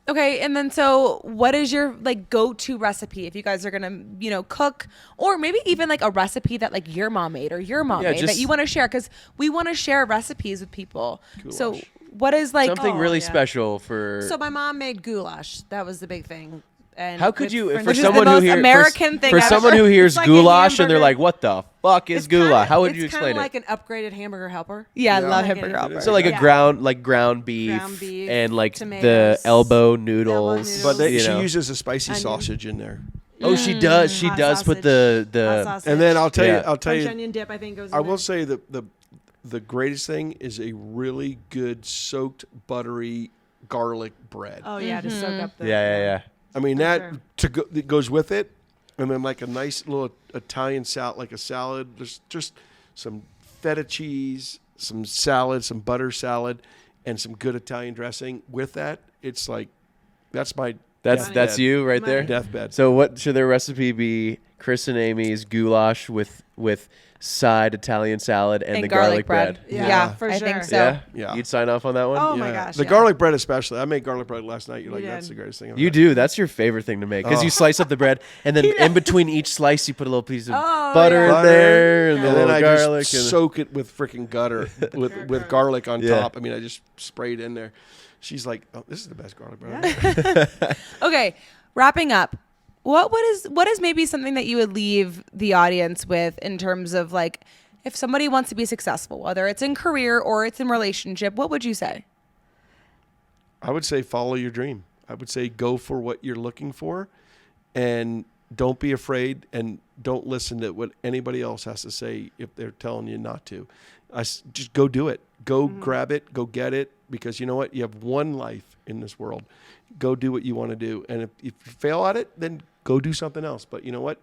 Okay, and then so what is your like go-to recipe if you guys are gonna cook, or maybe even like a recipe that like your mom made or your mom made that
just-
you want to share, because we want to share recipes with people. So
Goulash.
what is like
Something
Oh,
really
yeah.
special for.
So my mom made goulash. That was the big thing. And
How could
with
you,
French-
for
Which is the
someone who
most
hears
American thing
for
ever.
someone who hears
It's like a
goulash and they're
hamburger.
like, "What the fuck is
It's kinda-
goulash?" How would you
It's
explain
kind of
it?
like an upgraded hamburger helper.
yeah, I
Yeah.
love
Like
hamburger
it-
helper.
So like a
Yeah.
ground beef,
Ground beef,
and like the
tomatoes,
elbow noodles.
noodles.
But
you
she
know.
uses a spicy
Onion.
sausage in there.
Oh, she does. She
Hot
does put
sausage.
the
Hot sausage.
And then I'll tell
Yeah.
you,
French onion dip, I think, goes in
I
there.
will say that the greatest thing is a really good soaked buttery garlic bread.
Oh, yeah, to soak up the...
yeah.
I mean
For
that
sure.
that goes with it, and then like a nice little Italian salad, like a salad. There's just some feta cheese, some salad, some butter salad, and some good Italian dressing. With that, it's like that's my
That's
deathbed.
you right
My-
there.
deathbed.
So what should their recipe be? Chris and Amy's goulash with side Italian salad and the garlic bread.
Yeah, for
I
sure.
think so.
Yeah,
Yeah.
You'd sign off on that one.
Oh, my gosh,
the
yeah.
garlic bread especially. I made garlic bread last night. You're like,
You
that's
did.
the greatest thing. I've
You
had.
do. That's your favorite thing to make because
Oh.
you slice up the bread and then in between each slice you put a little piece of
Oh,
butter
yeah.
in there and,
and
the
then
little
I
garlic.
just
and
soak it with freaking gutter with garlic on
Yeah.
top. I mean, I just sprayed in there. She's like, "Oh, this is the best garlic bread." I've had."
Okay, wrapping up. What is maybe something that you would leave the audience with in terms of like if somebody wants to be successful, whether it's in career or it's in relationship, what would you say?
I would say follow your dream. I would say go for what you're looking for, and don't be afraid, and don't listen to what anybody else has to say if they're telling you not to. Just go do it. Go grab it. Go get it. Because you know what? You have one life in this world. Go do what you want to do. And if you fail at it, then go do something else. But you know what?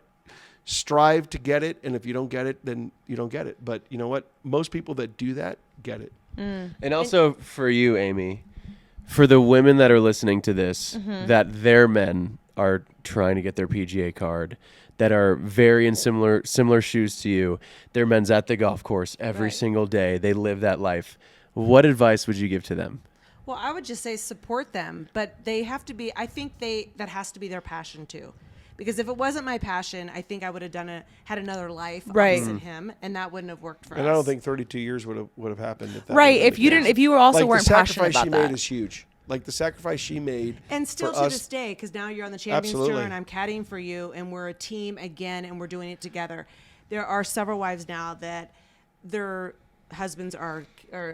Strive to get it. And if you don't get it, then you don't get it. But you know what? Most people that do that get it.
And also for you, Amy, for the women that are listening to this, that their men are trying to get their PGA card, that are very in similar shoes to you. Their men's at the golf course every
Right.
single day. They live that life. What advice would you give to them?
Well, I would just say support them, but they have to be. I think that has to be their passion too, because if it wasn't my passion, I think I would have had another life
Right.
opposite him, and that wouldn't have worked for us.
And I don't think 32 years would have happened if that
Right.
would've been
If
the
you
case.
didn't, if you were also
Like,
weren't
the
passionate
sacrifice
about
she
that.
made is huge. Like the sacrifice she made,
And still
for
to
us-
this day, because now you're on the Champions Tour
Absolutely.
and I'm caddying for you, and we're a team again, and we're doing it together. There are several wives now that their husbands are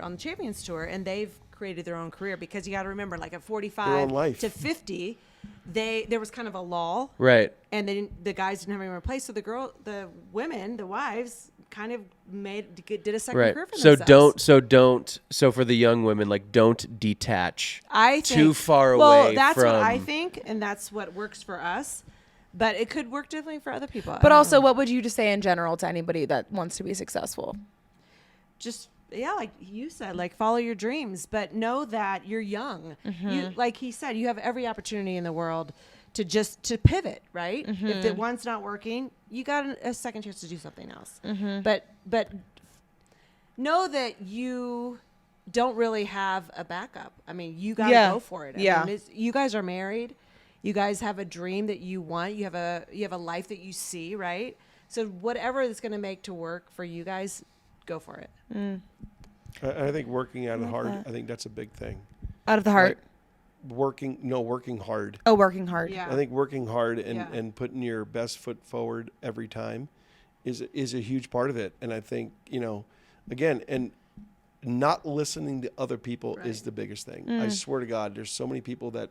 on the Champions Tour, and they've created their own career, because you got to remember, like at
Their
45
own life.
to 50, there was kind of a lull,
Right.
and the guys didn't have anywhere to play, so the women, the wives, kind of did a second
Right.
career for
So
themselves.
so for the young women, like don't detach
I think,
too far
well,
away
that's
from.
what I think, and that's what works for us. But it could work differently for other people. I
But
don't
also,
know.
what would you just say in general to anybody that wants to be successful?
just like you said, like follow your dreams, but know that you're young. You, like he said, you have every opportunity in the world to pivot, right? If the one's not working, you got a second chance to do something else. But know that you don't really have a backup. I mean, you got to
Yeah.
go for it. I
Yeah.
mean, you guys are married. You guys have a dream that you want. You have a life that you see, right? So whatever it's going to make to work for you guys, go for it.
I think working at it hard.
that.
I think that's a big thing.
Out of the heart.
Working hard.
Oh, working hard.
Yeah.
I think working hard and,
Yeah.
and putting your best foot forward every time is a huge part of it. And I think, again, and not listening to other people is the biggest thing. I swear to God, there's so many people that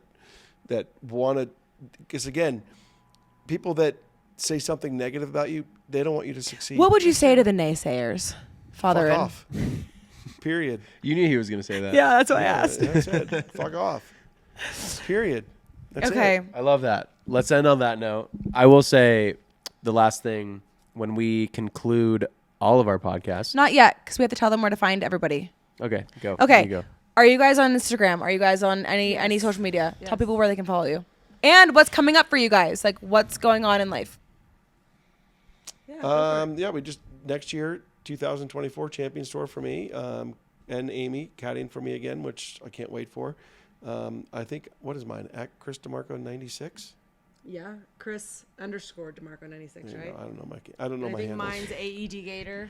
want to, because again, people that say something negative about you, they don't want you to succeed.
What would you say to the naysayers, Father?
Fuck off. Period.
You knew he was going to say that.
Yeah, that's what I
Yeah,
asked.
That's it. Fuck off. Period. That's
Okay.
it.
I love that. Let's end on that note. I will say the last thing when we conclude all of our podcasts.
Not yet, because we have to tell them where to find everybody.
Okay, go.
Okay.
You go.
Are you guys on Instagram? Are you guys on any social media? Tell people where they can follow you. And what's coming up for you guys? Like, what's going on in life?
We just next year, 2024 Champions Tour for me, and Amy caddying for me again, which I can't wait for. I think what is mine? At Chris DiMarco 96.
Yeah, Chris _ DiMarco 96, right?
I don't know my
I think
handles.
mine's AED Gator.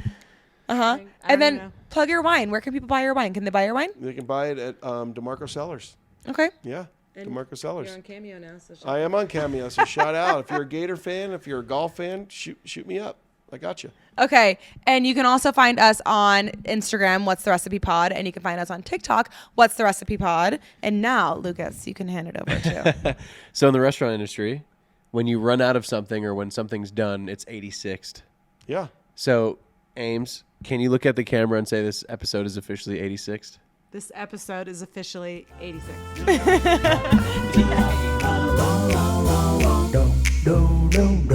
And then plug your wine. Where can people buy your wine? Can they buy your wine?
They can buy it at DiMarco Cellars.
Okay.
Yeah,
And
DiMarco Cellars.
You're on Cameo now, so
I am on Cameo, so shout out. If you're a Gator fan, if you're a golf fan, shoot me up. I got you.
Okay. And you can also find us on Instagram, What's the Recipe Pod. And you can find us on TikTok, What's the Recipe Pod. And now, Lucas, you can hand it over to.
So in the restaurant industry, when you run out of something or when something's done, it's 86th.
Yeah.
So, Ames, can you look at the camera and say this episode is officially 86th?
this episode is officially 86.
No, no, no.